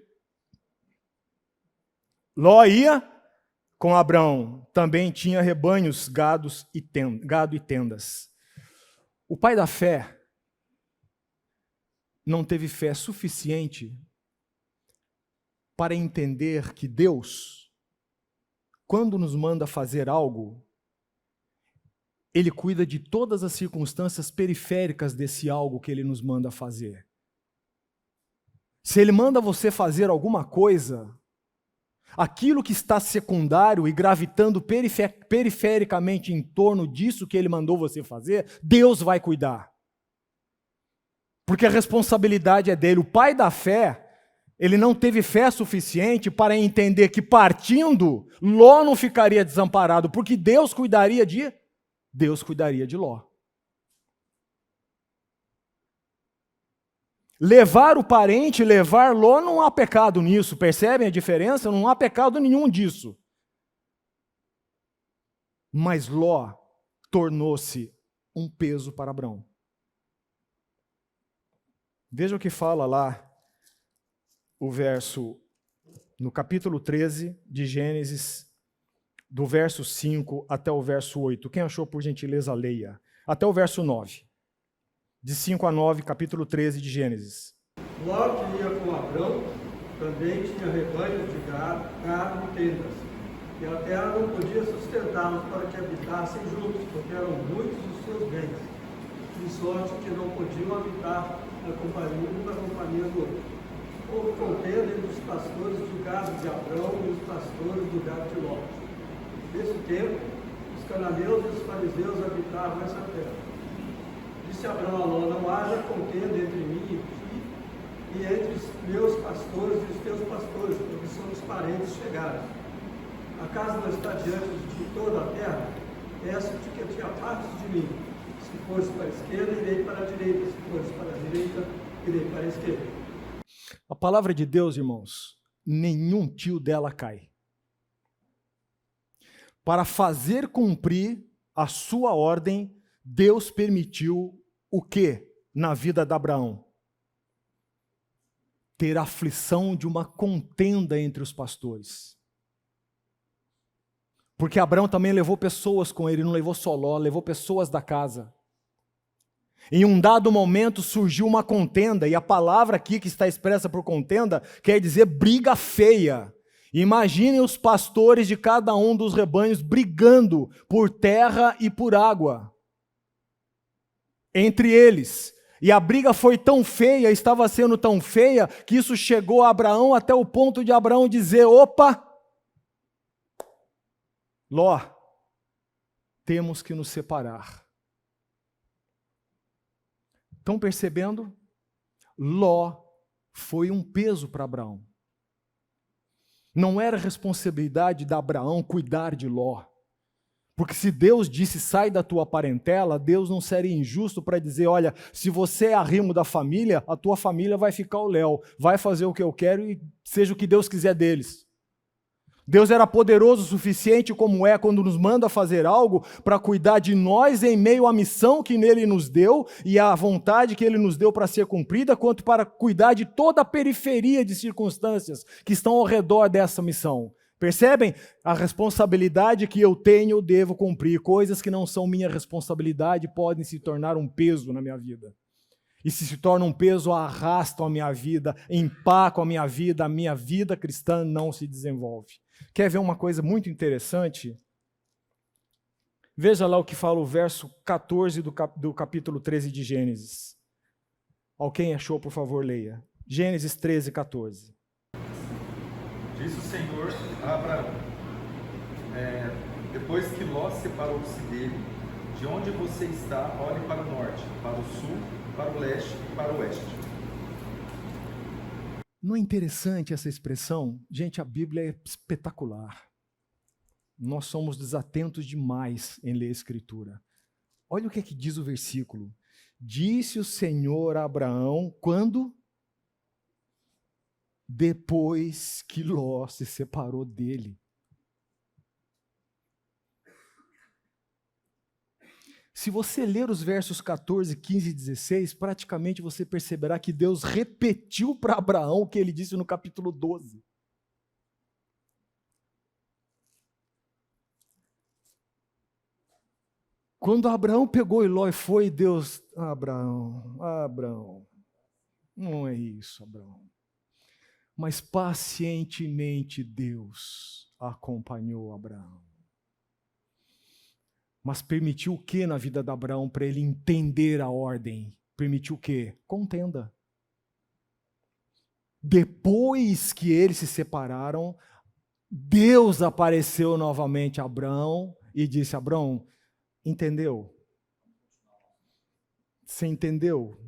Ló ia com Abrão, também tinha rebanhos, gado e tendas. O pai da fé não teve fé suficiente para entender que Deus, quando nos manda fazer algo, Ele cuida de todas as circunstâncias periféricas desse algo que Ele nos manda fazer. Se Ele manda você fazer alguma coisa, aquilo que está secundário e gravitando perifericamente em torno disso que Ele mandou você fazer, Deus vai cuidar. Porque a responsabilidade é dele. O pai da fé, ele não teve fé suficiente para entender que partindo, Ló não ficaria desamparado, porque Deus cuidaria de Ló. Levar o parente, levar Ló, não há pecado nisso. Percebem a diferença? Não há pecado nenhum disso. Mas Ló tornou-se um peso para Abrão. Veja o que fala lá o verso, no capítulo 13 de Gênesis, do verso 5 até o verso 8. Quem achou, por gentileza, leia. Até o verso 9. De 5 a 9, capítulo 13 de Gênesis. Ló, que ia com Abrão, também tinha rebanhos de gado e tendas. E a terra não podia sustentá-los para que habitassem juntos, porque eram muitos os seus bens, de sorte que não podiam habitar na companhia do outro. Houve contenda entre os pastores do gado de Abrão e os pastores do gado de Ló. Nesse tempo, os cananeus e os fariseus habitavam essa terra. Disse Abrão a Ló: não haja contenda entre mim e ti, e entre os meus pastores e os teus pastores, porque somos parentes chegados. Acaso não está diante de toda a terra? Peço-te que te apartes de mim. Se fores para a esquerda, irei para a direita. Se fores para a direita, irei para a esquerda. A palavra de Deus, irmãos, nenhum tio dela cai. Para fazer cumprir a sua ordem, Deus permitiu o que na vida de Abraão? Ter aflição de uma contenda entre os pastores. Porque Abraão também levou pessoas com ele, não levou só Ló, levou pessoas da casa. Em um dado momento surgiu uma contenda, e a palavra aqui que está expressa por contenda quer dizer briga feia. Imaginem os pastores de cada um dos rebanhos brigando por terra e por água entre eles. E a briga foi tão feia, estava sendo tão feia, que isso chegou a Abraão até o ponto de Abraão dizer: opa, Ló, temos que nos separar. Estão percebendo? Ló foi um peso para Abraão. Não era responsabilidade de Abraão cuidar de Ló. Porque se Deus disse, sai da tua parentela, Deus não seria injusto para dizer, olha, se você é arrimo da família, a tua família vai ficar o léu, vai fazer o que eu quero e seja o que Deus quiser deles. Deus era poderoso o suficiente, como é, quando nos manda fazer algo, para cuidar de nós em meio à missão que nele nos deu e à vontade que ele nos deu para ser cumprida, quanto para cuidar de toda a periferia de circunstâncias que estão ao redor dessa missão. Percebem? A responsabilidade que eu tenho, eu devo cumprir. Coisas que não são minha responsabilidade podem se tornar um peso na minha vida. E se tornam um peso, arrastam a minha vida, empacam a minha vida cristã não se desenvolve. Quer ver uma coisa muito interessante? Veja lá o que fala o verso 14 do capítulo 13 de Gênesis. Alguém achou, por favor, leia. Gênesis 13, 14. Disse o Senhor a Abraão, depois que Ló separou-se dele, de onde você está, olhe para o norte, para o sul, para o leste e para o oeste. Não é interessante essa expressão? Gente, a Bíblia é espetacular. Nós somos desatentos demais em ler a Escritura. Olha o que é que diz o versículo. Disse o Senhor a Abraão, quando? Depois que Ló se separou dele. Se você ler os versos 14, 15 e 16, praticamente você perceberá que Deus repetiu para Abraão o que ele disse no capítulo 12. Quando Abraão pegou Ló e foi, Deus, Abraão, não é isso, Abraão. Mas pacientemente Deus acompanhou Abraão. Mas permitiu o que na vida de Abraão para ele entender a ordem? Permitiu o quê? Contenda. Depois que eles se separaram, Deus apareceu novamente a Abraão e disse, Abraão, entendeu? Você entendeu?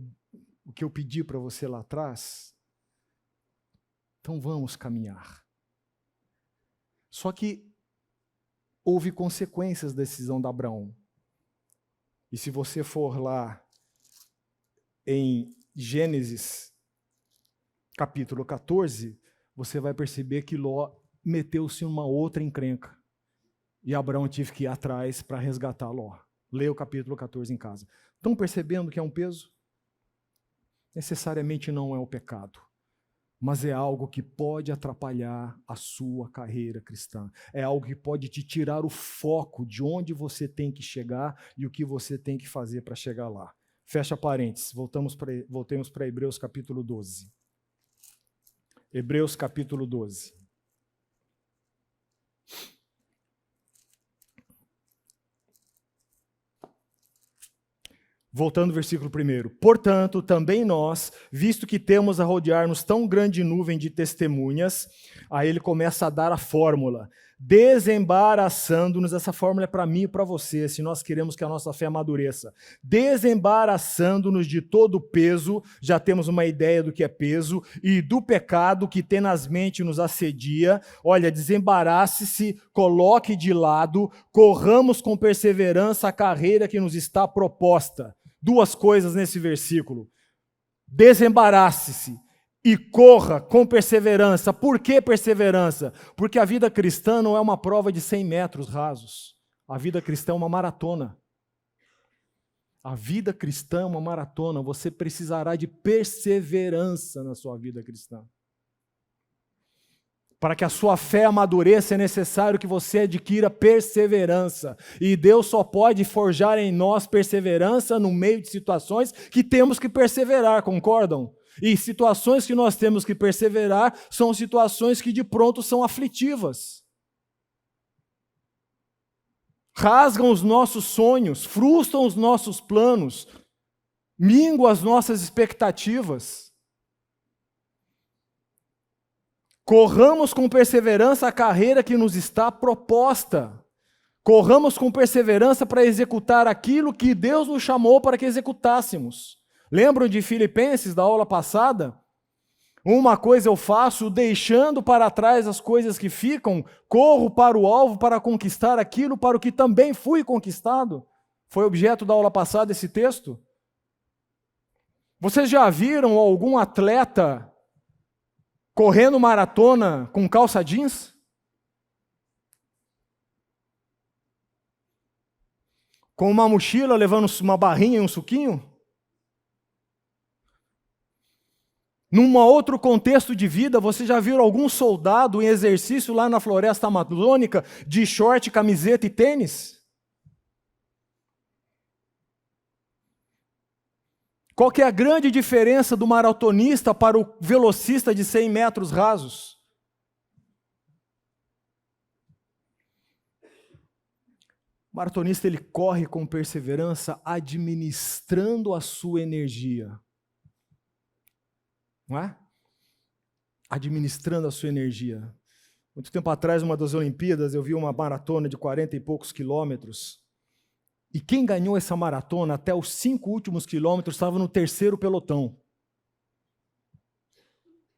o que eu pedi para você lá atrás? Então vamos caminhar. Só que houve consequências da decisão de Abraão. E se você for lá em Gênesis, capítulo 14, você vai perceber que Ló meteu-se em uma outra encrenca. E Abraão teve que ir atrás para resgatar Ló. Leia o capítulo 14 em casa. Estão percebendo que é um peso? Necessariamente não é o pecado, mas é algo que pode atrapalhar a sua carreira cristã. É algo que pode te tirar o foco de onde você tem que chegar e o que você tem que fazer para chegar lá. Fecha parênteses, voltemos para Hebreus capítulo 12. Hebreus capítulo 12. Voltando ao versículo 1. Portanto, também nós, visto que temos a rodear-nos tão grande nuvem de testemunhas, aí ele começa a dar a fórmula, desembaraçando-nos, essa fórmula é para mim e para você, se nós queremos que a nossa fé amadureça, desembaraçando-nos de todo o peso, já temos uma ideia do que é peso, e do pecado que tenazmente nos assedia, olha, desembarace-se, coloque de lado, corramos com perseverança a carreira que nos está proposta. Duas coisas nesse versículo. Desembarace-se e corra com perseverança. Por que perseverança? Porque a vida cristã não é uma prova de 100 metros rasos. A vida cristã é uma maratona. A vida cristã é uma maratona. Você precisará de perseverança na sua vida cristã. Para que a sua fé amadureça, é necessário que você adquira perseverança. E Deus só pode forjar em nós perseverança no meio de situações que temos que perseverar, concordam? E situações que nós temos que perseverar são situações que de pronto são aflitivas. Rasgam os nossos sonhos, frustram os nossos planos, minguam as nossas expectativas. Corramos com perseverança a carreira que nos está proposta. Corramos com perseverança para executar aquilo que Deus nos chamou para que executássemos. Lembram de Filipenses, da aula passada? Uma coisa eu faço, deixando para trás as coisas que ficam, corro para o alvo para conquistar aquilo para o que também fui conquistado. Foi objeto da aula passada esse texto? Vocês já viram algum atleta correndo maratona com calça jeans? Com uma mochila levando uma barrinha e um suquinho? Num outro contexto de vida, você já viu algum soldado em exercício lá na floresta amazônica de short, camiseta e tênis? Qual que é a grande diferença do maratonista para o velocista de 100 metros rasos? O maratonista ele corre com perseverança, administrando a sua energia. Não é? Administrando a sua energia. Muito tempo atrás, numa das Olimpíadas, eu vi uma maratona de 40 e poucos quilômetros. E quem ganhou essa maratona até os 5 últimos quilômetros estava no terceiro pelotão.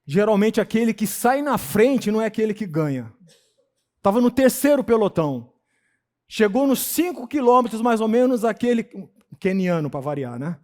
Geralmente aquele que sai na frente não é aquele que ganha. Estava no terceiro pelotão. Chegou nos 5 quilômetros mais ou menos aquele queniano, para variar, né?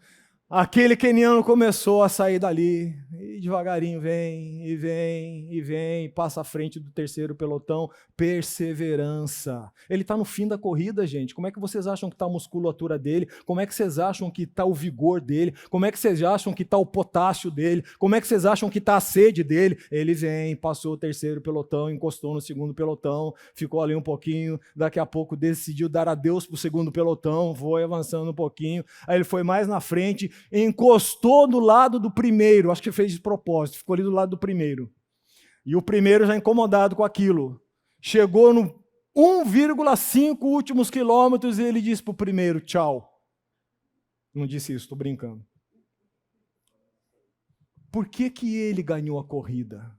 Aquele queniano começou a sair dali, e devagarinho vem, passa à frente do terceiro pelotão, perseverança. Ele está no fim da corrida, gente. Como é que vocês acham que está a musculatura dele? Como é que vocês acham que está o vigor dele? Como é que vocês acham que está o potássio dele? Como é que vocês acham que está a sede dele? Ele vem, passou o terceiro pelotão, encostou no segundo pelotão, ficou ali um pouquinho, daqui a pouco decidiu dar adeus para o segundo pelotão, foi avançando um pouquinho, aí ele foi mais na frente, encostou do lado do primeiro, acho que fez de propósito, ficou ali do lado do primeiro. E o primeiro já incomodado com aquilo. Chegou no 1,5 últimos quilômetros e ele disse para o primeiro, tchau. Não disse isso, estou brincando. Por que que ele ganhou a corrida?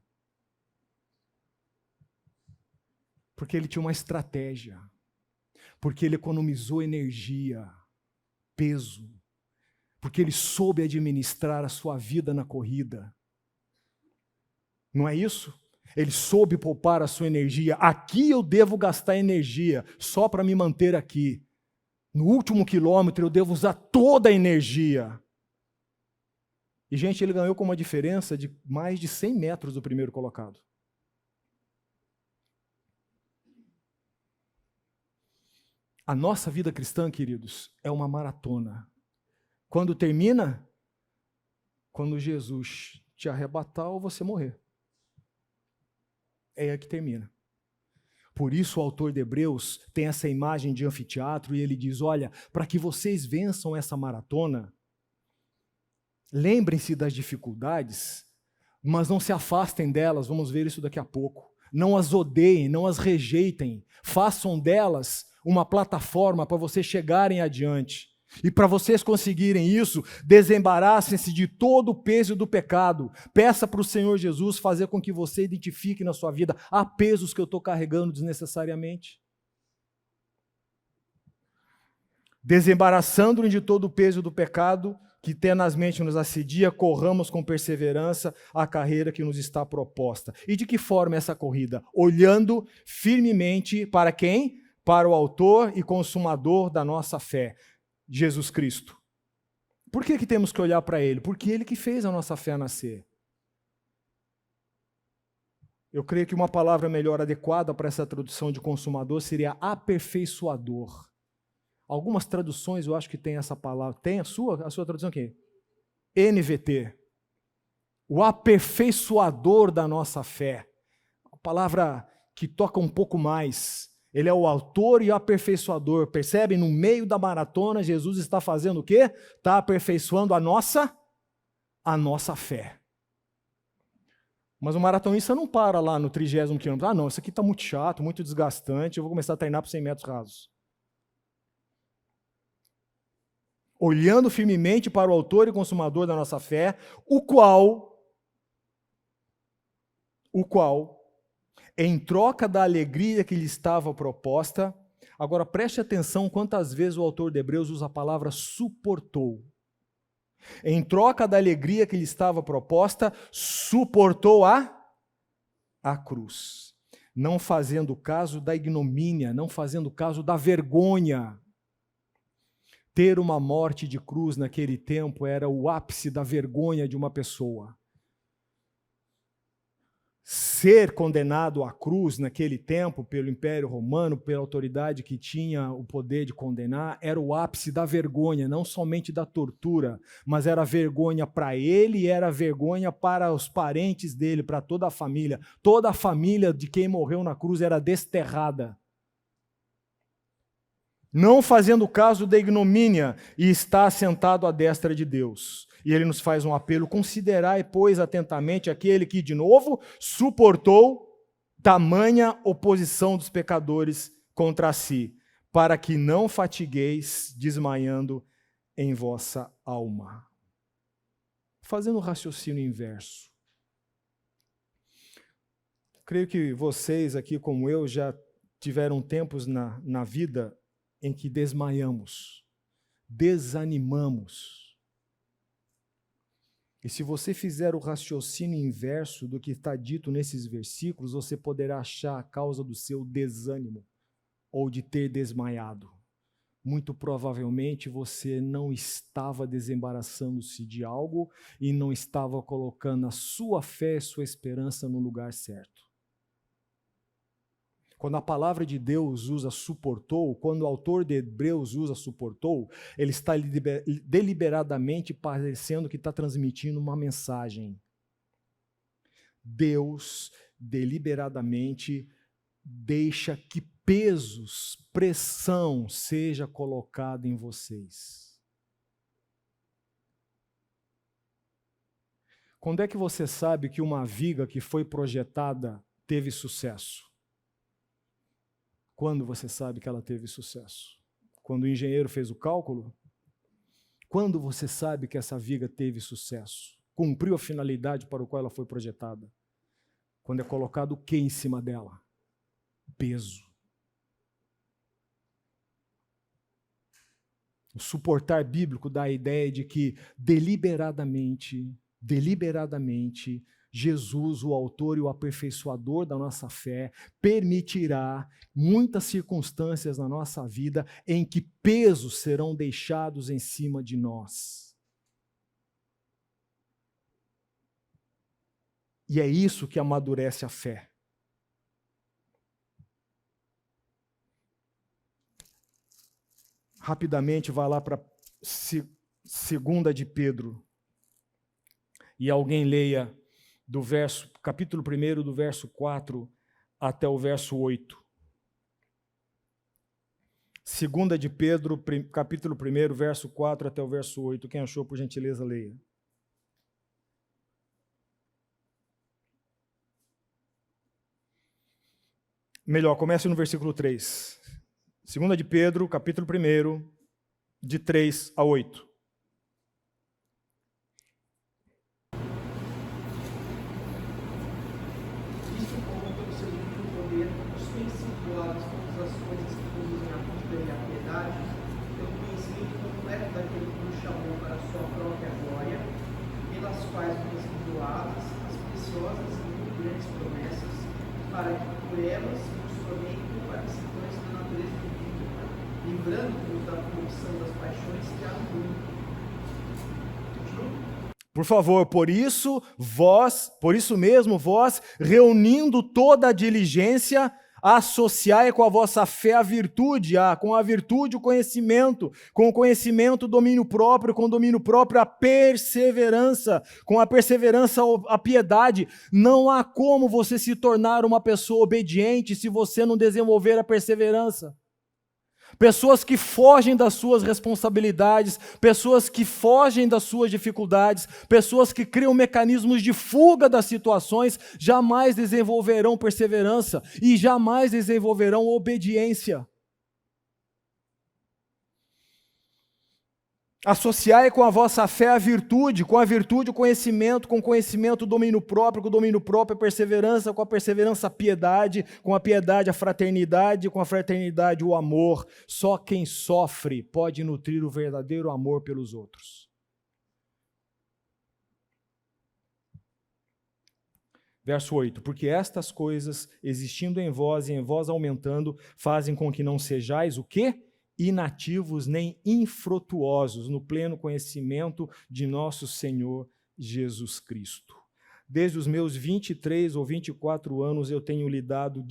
Porque ele tinha uma estratégia. Porque ele economizou energia, peso. Porque ele soube administrar a sua vida na corrida. Não é isso? Ele soube poupar a sua energia. Aqui eu devo gastar energia só para me manter aqui. No último quilômetro eu devo usar toda a energia. E, gente, ele ganhou com uma diferença de mais de 100 metros do primeiro colocado. A nossa vida cristã, queridos, é uma maratona. Quando termina? Quando Jesus te arrebatar ou você morrer. É aí que termina. Por isso o autor de Hebreus tem essa imagem de anfiteatro e ele diz, olha, para que vocês vençam essa maratona, lembrem-se das dificuldades, mas não se afastem delas, vamos ver isso daqui a pouco. Não as odeiem, não as rejeitem, façam delas uma plataforma para vocês chegarem adiante. E para vocês conseguirem isso, desembaraçem-se de todo o peso do pecado. Peça para o Senhor Jesus fazer com que você identifique na sua vida, há pesos que eu estou carregando desnecessariamente. Desembaraçando-nos de todo o peso do pecado, que tenazmente nos assedia, corramos com perseverança a carreira que nos está proposta. E de que forma essa corrida? Olhando firmemente para quem? Para o autor e consumador da nossa fé, Jesus Cristo. Por que temos que olhar para Ele? Porque Ele que fez a nossa fé nascer. Eu creio que uma palavra melhor adequada para essa tradução de consumador seria aperfeiçoador. Algumas traduções eu acho que tem essa palavra. Tem a sua tradução aqui? NVT. O aperfeiçoador da nossa fé. Uma palavra que toca um pouco mais. Ele é o autor e o aperfeiçoador. Percebem? No meio da maratona, Jesus está fazendo o quê? Está aperfeiçoando a nossa fé. Mas o maratonista não para lá no 30º quilômetro. Ah, não, isso aqui está muito chato, muito desgastante, eu vou começar a treinar por 100 metros rasos. Olhando firmemente para o autor e consumador da nossa fé, o qual, em troca da alegria que lhe estava proposta, agora preste atenção quantas vezes o autor de Hebreus usa a palavra suportou. Em troca da alegria que lhe estava proposta, suportou a cruz, não fazendo caso da ignomínia, não fazendo caso da vergonha. Ter uma morte de cruz naquele tempo era o ápice da vergonha de uma pessoa. Ser condenado à cruz naquele tempo pelo Império Romano, pela autoridade que tinha o poder de condenar, era o ápice da vergonha, não somente da tortura, mas era vergonha para ele e era vergonha para os parentes dele, para toda a família. Toda a família de quem morreu na cruz era desterrada. Não fazendo caso da ignomínia, e está assentado à destra de Deus. E ele nos faz um apelo, considerai, pois, atentamente aquele que, de novo, suportou tamanha oposição dos pecadores contra si, para que não fatigueis desmaiando em vossa alma. Fazendo o raciocínio inverso. Creio que vocês aqui, como eu, já tiveram tempos na vida em que desmaiamos, desanimamos. E se você fizer o raciocínio inverso do que está dito nesses versículos, você poderá achar a causa do seu desânimo ou de ter desmaiado. Muito provavelmente você não estava desembaraçando-se de algo e não estava colocando a sua fé e sua esperança no lugar certo. Quando a palavra de Deus usa suportou, quando o autor de Hebreus usa suportou, ele está deliberadamente parecendo que está transmitindo uma mensagem. Deus deliberadamente deixa que pesos, pressão seja colocada em vocês. Quando é que você sabe que uma viga que foi projetada teve sucesso? Quando você sabe que ela teve sucesso? Quando o engenheiro fez o cálculo? Quando você sabe que essa viga teve sucesso? Cumpriu a finalidade para o qual ela foi projetada? Quando é colocado o que em cima dela? Peso. O suportar bíblico dá a ideia de que deliberadamente, Jesus, o autor e o aperfeiçoador da nossa fé, permitirá muitas circunstâncias na nossa vida em que pesos serão deixados em cima de nós. E é isso que amadurece a fé. Rapidamente, vai lá para 2 de Pedro. E alguém leia do capítulo 1, do verso 4 até o verso 8. 2 de Pedro, capítulo 1, verso 4 até o verso 8. Quem achou, por gentileza, leia. Melhor, comece no versículo 3. 2 de Pedro, capítulo 1, de 3 a 8. Visto como pelo seu divino poder os tem situados todas as coisas que conduzem à vida e à piedade, pelo conhecimento completo daquele que nos chamou para a sua própria glória, pelas quais nos doadas as preciosas e muito grandes promessas, para que por elas nos tornemos participantes da natureza divina, livrando-nos da corrupção das paixões que há no mundo. Continua? Por favor, por isso mesmo, vós, reunindo toda a diligência, associai com a vossa fé a virtude, com a virtude o conhecimento, com o conhecimento o domínio próprio, com o domínio próprio a perseverança, com a perseverança a piedade. Não há como você se tornar uma pessoa obediente se você não desenvolver a perseverança. Pessoas que fogem das suas responsabilidades, pessoas que fogem das suas dificuldades, pessoas que criam mecanismos de fuga das situações, jamais desenvolverão perseverança e jamais desenvolverão obediência. Associai com a vossa fé a virtude, com a virtude o conhecimento, com o conhecimento o domínio próprio, com o domínio próprio a perseverança, com a perseverança a piedade, com a piedade a fraternidade, com a fraternidade o amor. Só quem sofre pode nutrir o verdadeiro amor pelos outros. Verso 8, porque estas coisas, existindo em vós e em vós aumentando, fazem com que não sejais o quê? Inativos nem infrutuosos no pleno conhecimento de nosso Senhor Jesus Cristo. Desde os meus 23 ou 24 anos eu tenho lidado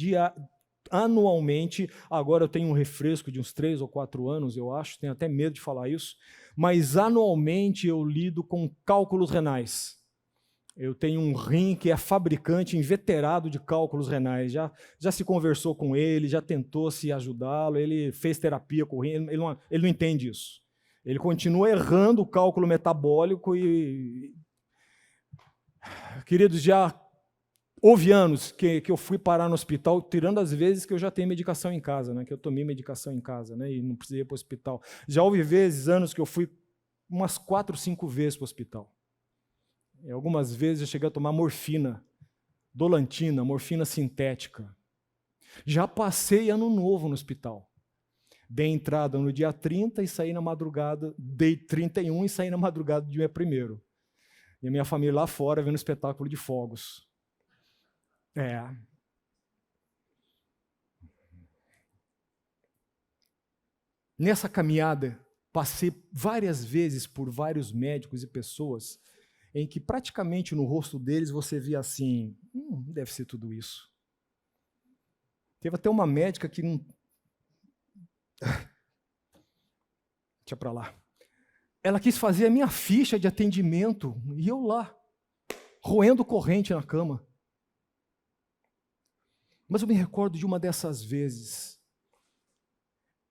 anualmente, agora eu tenho um refresco de uns 3 ou 4 anos, eu acho, tenho até medo de falar isso, mas anualmente eu lido com cálculos renais. Eu tenho um rim que é fabricante inveterado de cálculos renais. Já se conversou com ele, já tentou se ajudá-lo, ele fez terapia com o rim, ele não entende isso. Ele continua errando o cálculo metabólico e... Queridos, já houve anos que eu fui parar no hospital, tirando as vezes que eu já tenho medicação em casa, né, que eu tomei medicação em casa, né, e não precisei ir para o hospital. Já houve anos que eu fui umas 4, 5 vezes para o hospital. E algumas vezes eu cheguei a tomar morfina, dolantina, morfina sintética. Já passei ano novo no hospital. Dei entrada no dia 30 e saí na madrugada, dei 31 e saí na madrugada do dia 1º. E a minha família lá fora vendo espetáculo de fogos. Nessa caminhada, passei várias vezes por vários médicos e pessoas em que praticamente no rosto deles você via assim, deve ser tudo isso. Teve até uma médica que não... Deixa pra lá. Ela quis fazer a minha ficha de atendimento e eu lá, roendo corrente na cama. Mas eu me recordo de uma dessas vezes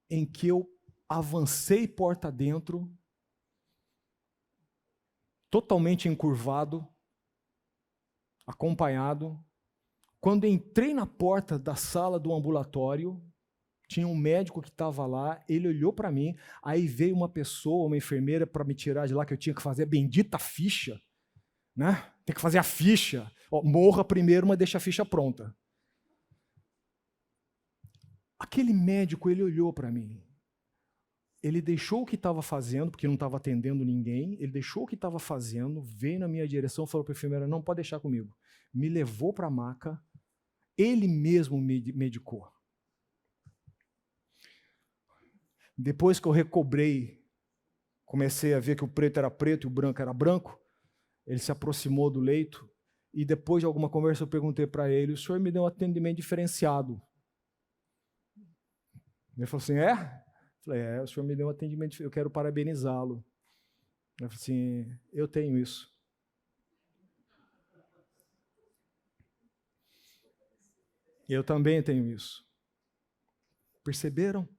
em que eu avancei porta dentro, totalmente encurvado, acompanhado. Quando entrei na porta da sala do ambulatório, tinha um médico que estava lá, ele olhou para mim, aí veio uma pessoa, uma enfermeira, para me tirar de lá, que eu tinha que fazer a bendita ficha, né? Tem que fazer a ficha. Morra primeiro, mas deixa a ficha pronta. Aquele médico, ele olhou para mim. ele deixou o que estava fazendo, porque não estava atendendo ninguém, ele deixou o que estava fazendo, veio na minha direção, falou para a enfermeira, não, pode deixar comigo. Me levou para a maca, ele mesmo me medicou. Depois que eu recobrei, comecei a ver que o preto era preto e o branco era branco, ele se aproximou do leito e depois de alguma conversa eu perguntei para ele, o senhor me deu um atendimento diferenciado. Ele falou assim, é? Eu falei, o senhor me deu um atendimento, eu quero parabenizá-lo. Ele falou assim, eu tenho isso. Eu também tenho isso. Perceberam?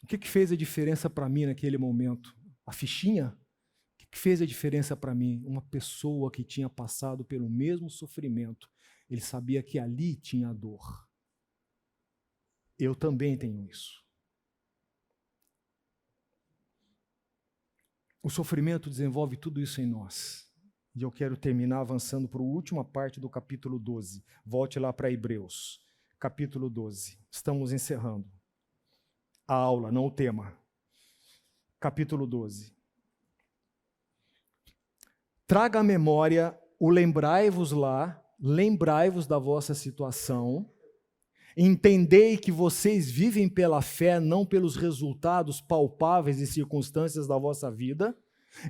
O que fez a diferença para mim naquele momento? A fichinha? O que fez a diferença para mim? Uma pessoa que tinha passado pelo mesmo sofrimento. Ele sabia que ali tinha dor. Eu também tenho isso. O sofrimento desenvolve tudo isso em nós. E eu quero terminar avançando para a última parte do capítulo 12. Volte lá para Hebreus, capítulo 12. Estamos encerrando a aula, não o tema. Capítulo 12. Traga à memória o lembrai-vos da vossa situação, entendei que vocês vivem pela fé, não pelos resultados palpáveis e circunstâncias da vossa vida,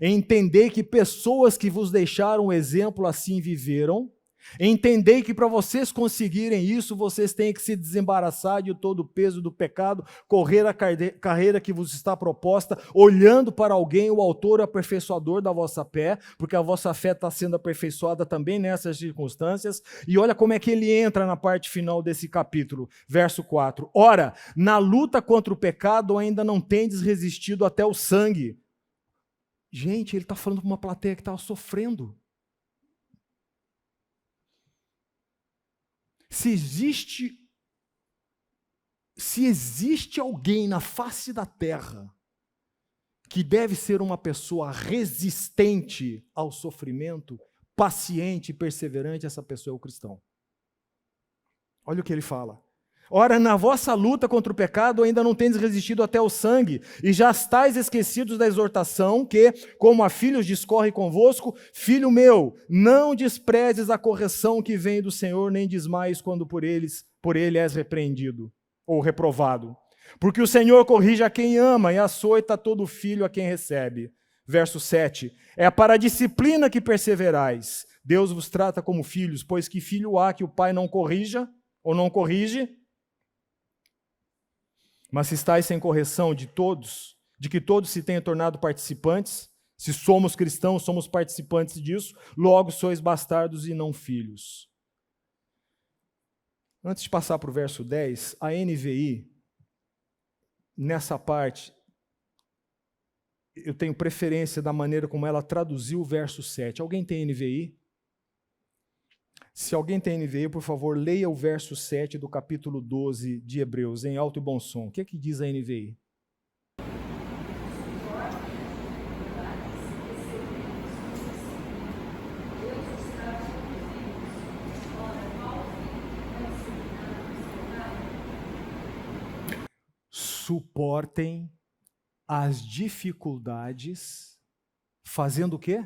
entendei que pessoas que vos deixaram o exemplo assim viveram, entendei que para vocês conseguirem isso, vocês têm que se desembaraçar de todo o peso do pecado, correr a carreira que vos está proposta, olhando para alguém, o autor e aperfeiçoador da vossa fé, porque a vossa fé está sendo aperfeiçoada também nessas circunstâncias. E olha como é que ele entra na parte final desse capítulo, verso 4. Ora, na luta contra o pecado ainda não tendes resistido até o sangue. Gente, ele está falando para uma plateia que estava sofrendo. Se existe alguém na face da terra que deve ser uma pessoa resistente ao sofrimento, paciente e perseverante, essa pessoa é o cristão. Olha o que ele fala. Ora, na vossa luta contra o pecado ainda não tendes resistido até o sangue, e já estáis esquecidos da exortação que, como a filhos discorre convosco, filho meu, não desprezes a correção que vem do Senhor, nem desmaies quando por ele és repreendido, ou reprovado. Porque o Senhor corrige a quem ama, e açoita todo filho a quem recebe. Verso 7. É para a disciplina que perseverais. Deus vos trata como filhos, pois que filho há que o pai não corrija, ou não corrige? Mas se estáis sem correção de que todos se tenham tornado participantes, se somos cristãos, somos participantes disso, logo sois bastardos e não filhos. Antes de passar para o verso 10, a NVI, nessa parte, eu tenho preferência da maneira como ela traduziu o verso 7. Alguém tem NVI? Se alguém tem NVI, por favor, leia o verso 7 do capítulo 12 de Hebreus, em alto e bom som. O que é que diz a NVI? Suportem as dificuldades, fazendo o quê?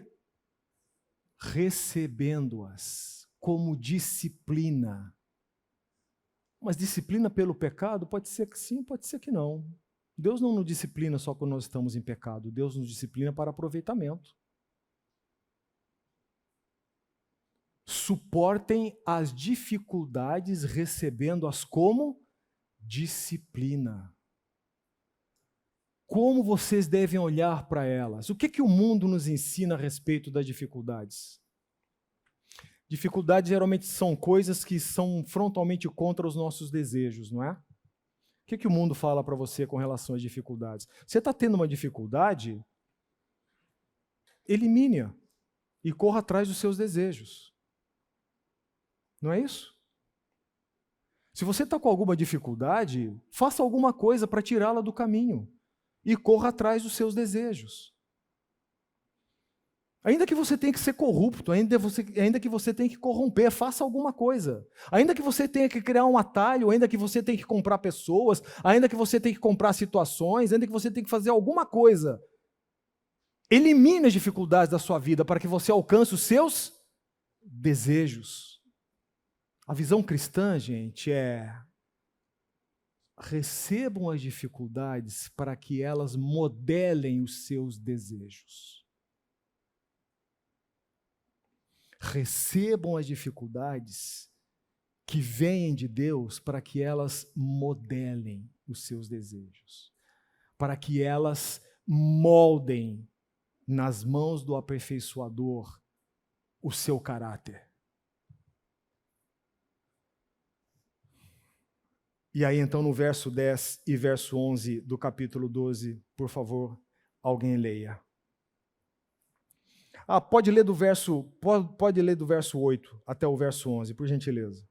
Recebendo-as como disciplina. Mas disciplina pelo pecado? Pode ser que sim, pode ser que não. Deus não nos disciplina só quando nós estamos em pecado. Deus nos disciplina para aproveitamento. Suportem as dificuldades recebendo-as como disciplina. Como vocês devem olhar para elas? O que o mundo nos ensina a respeito das dificuldades? Dificuldades geralmente são coisas que são frontalmente contra os nossos desejos, não é? O que o mundo fala para você com relação às dificuldades? Você está tendo uma dificuldade? Elimine-a e corra atrás dos seus desejos. Não é isso? Se você está com alguma dificuldade, faça alguma coisa para tirá-la do caminho e corra atrás dos seus desejos. Ainda que você tenha que ser corrupto, ainda que você tenha que corromper, faça alguma coisa. Ainda que você tenha que criar um atalho, ainda que você tenha que comprar pessoas, ainda que você tenha que comprar situações, ainda que você tenha que fazer alguma coisa. Elimine as dificuldades da sua vida para que você alcance os seus desejos. A visão cristã, gente, é: recebam as dificuldades para que elas modelem os seus desejos. Recebam as dificuldades que vêm de Deus para que elas modelem os seus desejos, para que elas moldem nas mãos do aperfeiçoador o seu caráter. E aí então no verso 10 e verso 11 do capítulo 12, por favor, alguém leia. Pode ler do verso 8 até o verso 11, por gentileza.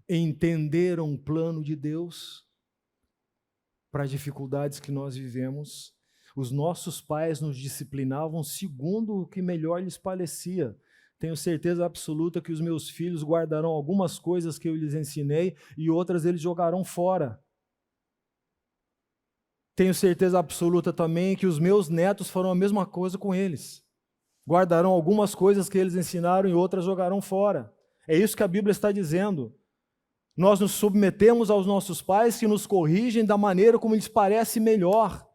Entenderam o plano de Deus para as dificuldades que nós vivemos. Os nossos pais nos disciplinavam segundo o que melhor lhes parecia. Tenho certeza absoluta que os meus filhos guardarão algumas coisas que eu lhes ensinei e outras eles jogarão fora. Tenho certeza absoluta também que os meus netos farão a mesma coisa com eles. Guardarão algumas coisas que eles ensinaram e outras jogarão fora. É isso que a Bíblia está dizendo. Nós nos submetemos aos nossos pais que nos corrigem da maneira como lhes parece melhor.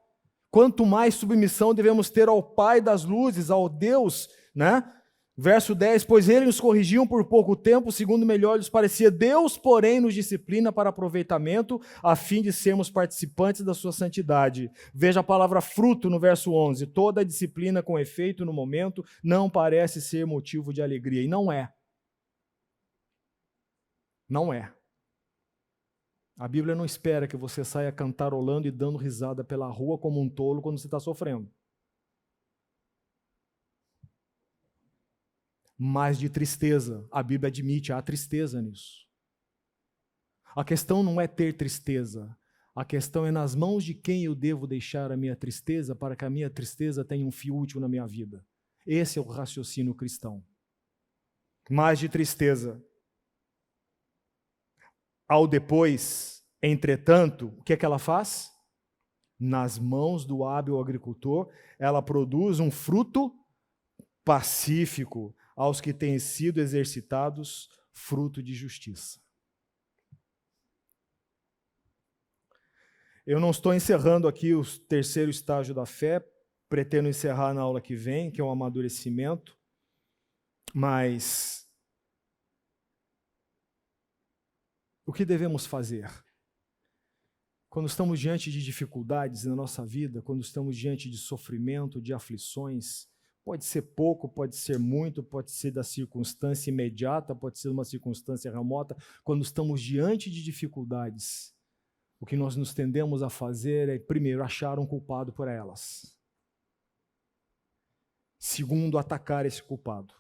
Quanto mais submissão devemos ter ao Pai das luzes, ao Deus, né? Verso 10, pois eles nos corrigiam por pouco tempo, segundo melhor lhes parecia. Deus, porém, nos disciplina para aproveitamento, a fim de sermos participantes da sua santidade. Veja a palavra fruto no verso 11. Toda disciplina com efeito no momento não parece ser motivo de alegria. E não é. Não é. A Bíblia não espera que você saia cantarolando e dando risada pela rua como um tolo quando você está sofrendo. Mas de tristeza, a Bíblia admite, há tristeza nisso. A questão não é ter tristeza, a questão é nas mãos de quem eu devo deixar a minha tristeza para que a minha tristeza tenha um fio útil na minha vida. Esse é o raciocínio cristão. Mas de tristeza. Ao depois, entretanto, o que é que ela faz? Nas mãos do hábil agricultor, ela produz um fruto pacífico aos que têm sido exercitados, fruto de justiça. Eu não estou encerrando aqui o terceiro estágio da fé, pretendo encerrar na aula que vem, que é o amadurecimento, mas o que devemos fazer? Quando estamos diante de dificuldades na nossa vida, quando estamos diante de sofrimento, de aflições, pode ser pouco, pode ser muito, pode ser da circunstância imediata, pode ser uma circunstância remota. Quando estamos diante de dificuldades, o que nós nos tendemos a fazer é, primeiro, achar um culpado por elas. Segundo, atacar esse culpado.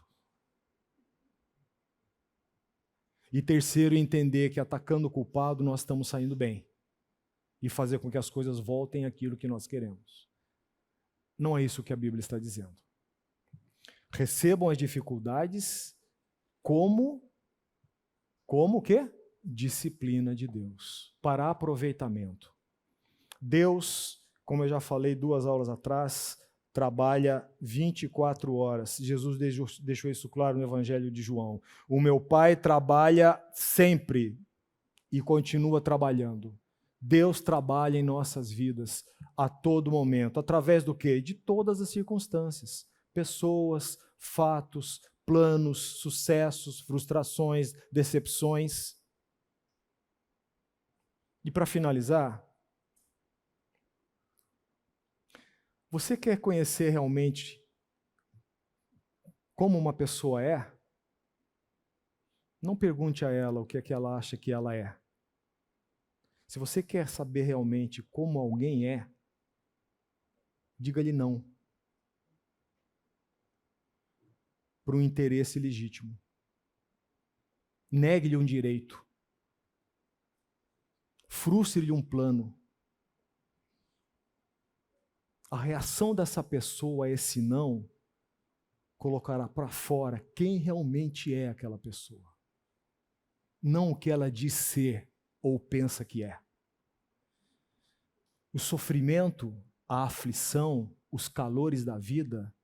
E terceiro, entender que atacando o culpado nós estamos saindo bem. E fazer com que as coisas voltem àquilo que nós queremos. Não é isso que a Bíblia está dizendo. Recebam as dificuldades como o quê? Disciplina de Deus, para aproveitamento. Deus, como eu já falei 2 aulas atrás, trabalha 24 horas. Jesus deixou isso claro no Evangelho de João. O meu Pai trabalha sempre e continua trabalhando. Deus trabalha em nossas vidas a todo momento. Através do quê? De todas as circunstâncias. Pessoas, fatos, planos, sucessos, frustrações, decepções. E para finalizar, você quer conhecer realmente como uma pessoa é? Não pergunte a ela o que é que ela acha que ela é. Se você quer saber realmente como alguém é, diga-lhe não. Por um interesse legítimo. Negue-lhe um direito. Frustre-lhe um plano. A reação dessa pessoa a esse não colocará para fora quem realmente é aquela pessoa. Não o que ela diz ser ou pensa que é. O sofrimento, a aflição, os calores da vida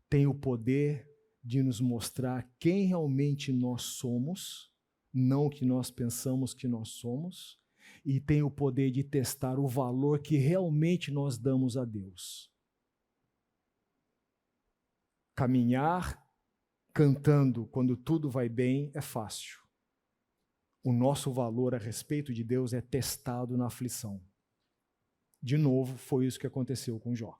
têm o poder de nos mostrar quem realmente nós somos, não o que nós pensamos que nós somos, e tem o poder de testar o valor que realmente nós damos a Deus. Caminhar cantando quando tudo vai bem é fácil. O nosso valor a respeito de Deus é testado na aflição. De novo, foi isso que aconteceu com Jó.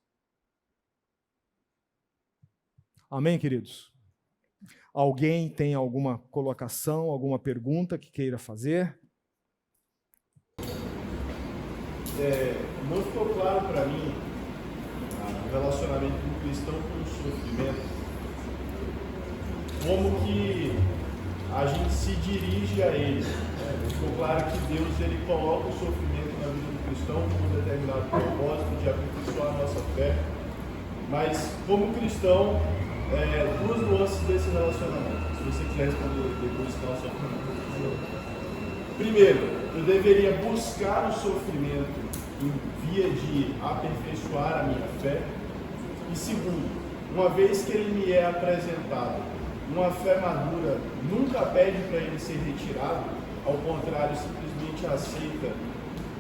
Amém, queridos? Alguém tem alguma colocação, alguma pergunta que queira fazer? Não ficou claro para mim o relacionamento do cristão com o sofrimento, como que a gente se dirige a ele. Ficou claro que Deus ele coloca o sofrimento na vida do cristão com um determinado propósito de aperfeiçoar a nossa fé, mas como cristão, duas nuances desse relacionamento. Se você quiser responder depois, tá, só primeiro, eu deveria buscar o sofrimento em via de aperfeiçoar a minha fé. E segundo, uma vez que ele me é apresentado, uma fé madura nunca pede para ele ser retirado, ao contrário, simplesmente aceita,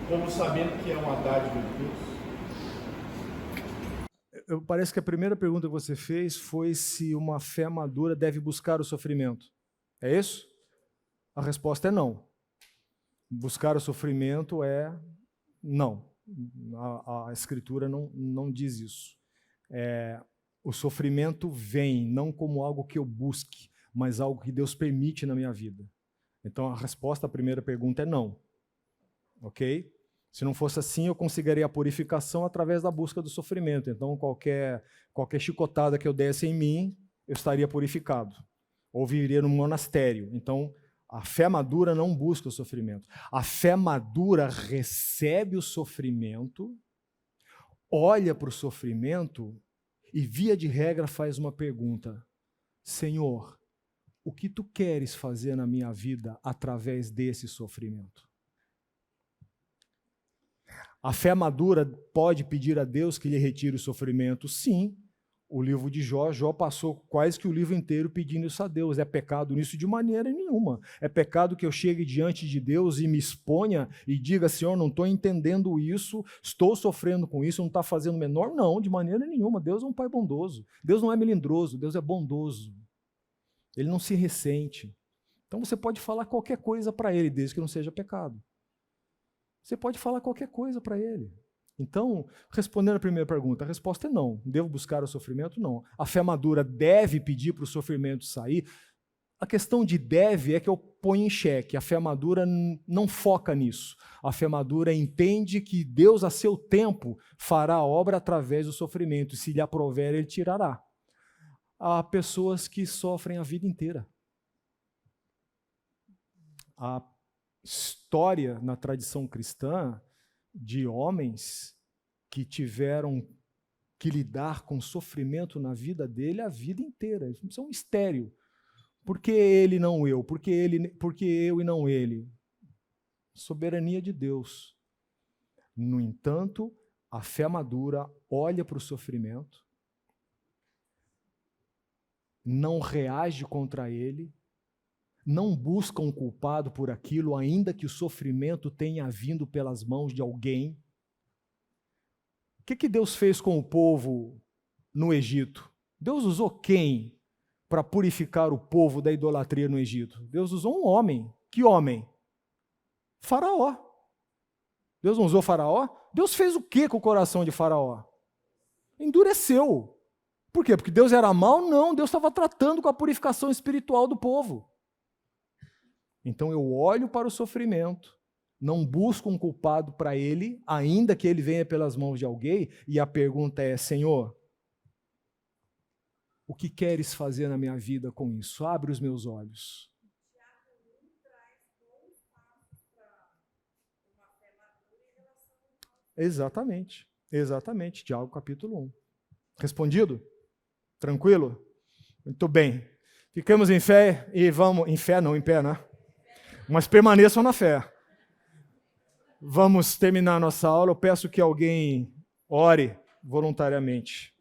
como sabendo que é uma dádiva de Deus. Parece que a primeira pergunta que você fez foi se uma fé madura deve buscar o sofrimento. É isso? A resposta é não. Buscar o sofrimento é não. A Escritura não diz isso. O sofrimento vem não como algo que eu busque, mas algo que Deus permite na minha vida. Então a resposta à primeira pergunta é não. Ok? Se não fosse assim, eu conseguiria a purificação através da busca do sofrimento. Então qualquer chicotada que eu desse em mim, eu estaria purificado. Ou viveria num monastério. Então a fé madura não busca o sofrimento. A fé madura recebe o sofrimento, olha para o sofrimento e, via de regra, faz uma pergunta: Senhor, o que tu queres fazer na minha vida através desse sofrimento? A fé madura pode pedir a Deus que lhe retire o sofrimento? Sim. O livro de Jó passou quase que o livro inteiro pedindo isso a Deus. É pecado nisso de maneira nenhuma. É pecado que eu chegue diante de Deus e me exponha e diga: Senhor, não estou entendendo isso, estou sofrendo com isso, não está fazendo menor? Não, de maneira nenhuma. Deus é um pai bondoso. Deus não é melindroso, Deus é bondoso. Ele não se ressente. Então você pode falar qualquer coisa para ele, desde que não seja pecado. Você pode falar qualquer coisa para ele. Então, respondendo a primeira pergunta, a resposta é não. Devo buscar o sofrimento? Não. A fé madura deve pedir para o sofrimento sair? A questão de deve é que eu ponho em xeque. A fé madura não foca nisso. A fé madura entende que Deus, a seu tempo, fará a obra através do sofrimento. E se lhe aprover, ele tirará. Há pessoas que sofrem a vida inteira. A história na tradição cristã de homens que tiveram que lidar com sofrimento na vida dele a vida inteira. Isso é um mistério. Por que ele e não eu? Por que eu e não ele? Soberania de Deus. No entanto, a fé madura olha para o sofrimento, não reage contra ele, não busca um culpado por aquilo, ainda que o sofrimento tenha vindo pelas mãos de alguém. O que Deus fez com o povo no Egito? Deus usou quem para purificar o povo da idolatria no Egito? Deus usou um homem. Que homem? Faraó. Deus não usou Faraó? Deus fez o que com o coração de Faraó? Endureceu. Por quê? Porque Deus era mau? Não, Deus estava tratando com a purificação espiritual do povo. Então eu olho para o sofrimento, não busco um culpado para ele, ainda que ele venha pelas mãos de alguém, e a pergunta é: Senhor, o que queres fazer na minha vida com isso? Abre os meus olhos. Exatamente, exatamente, Tiago capítulo 1. Respondido? Tranquilo? Muito bem. Ficamos em fé e vamos... Em fé não, em pé, né? Mas permaneçam na fé. Vamos terminar a nossa aula. Eu peço que alguém ore voluntariamente.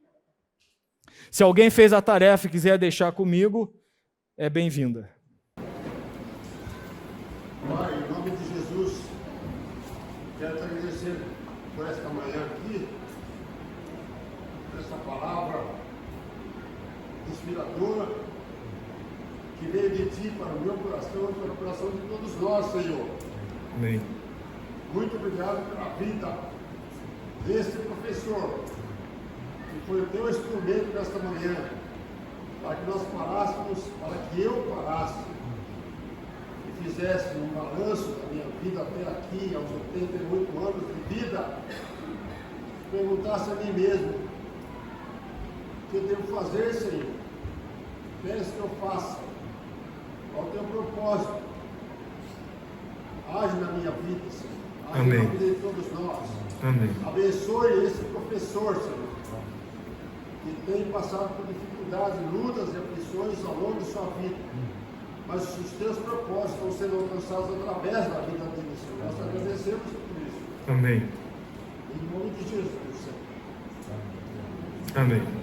Se alguém fez a tarefa e quiser deixar comigo, é bem-vinda. Pai, em nome de Jesus, quero te agradecer por esta manhã aqui, por esta palavra inspiradora que veio de Ti para o meu coração e para o coração de todos nós, Senhor. Amém. Muito obrigado pela vida deste professor, que foi o Teu instrumento nesta manhã, para que nós parássemos, para que eu parasse e fizesse um balanço da minha vida até aqui, aos 88 anos de vida, perguntasse a mim mesmo: o que eu devo fazer, Senhor? Peço que eu faça. Qual é o Teu propósito? Age na minha vida, Senhor. Age Amém. na vida de todos nós. Amém. Abençoe esse professor, Senhor, que tem passado por dificuldades, lutas e aflições ao longo de sua vida. Mas os Teus propósitos estão sendo alcançados através da vida dele, Senhor. Nós te agradecemos por isso. Amém. Em nome de Jesus, Senhor. Amém.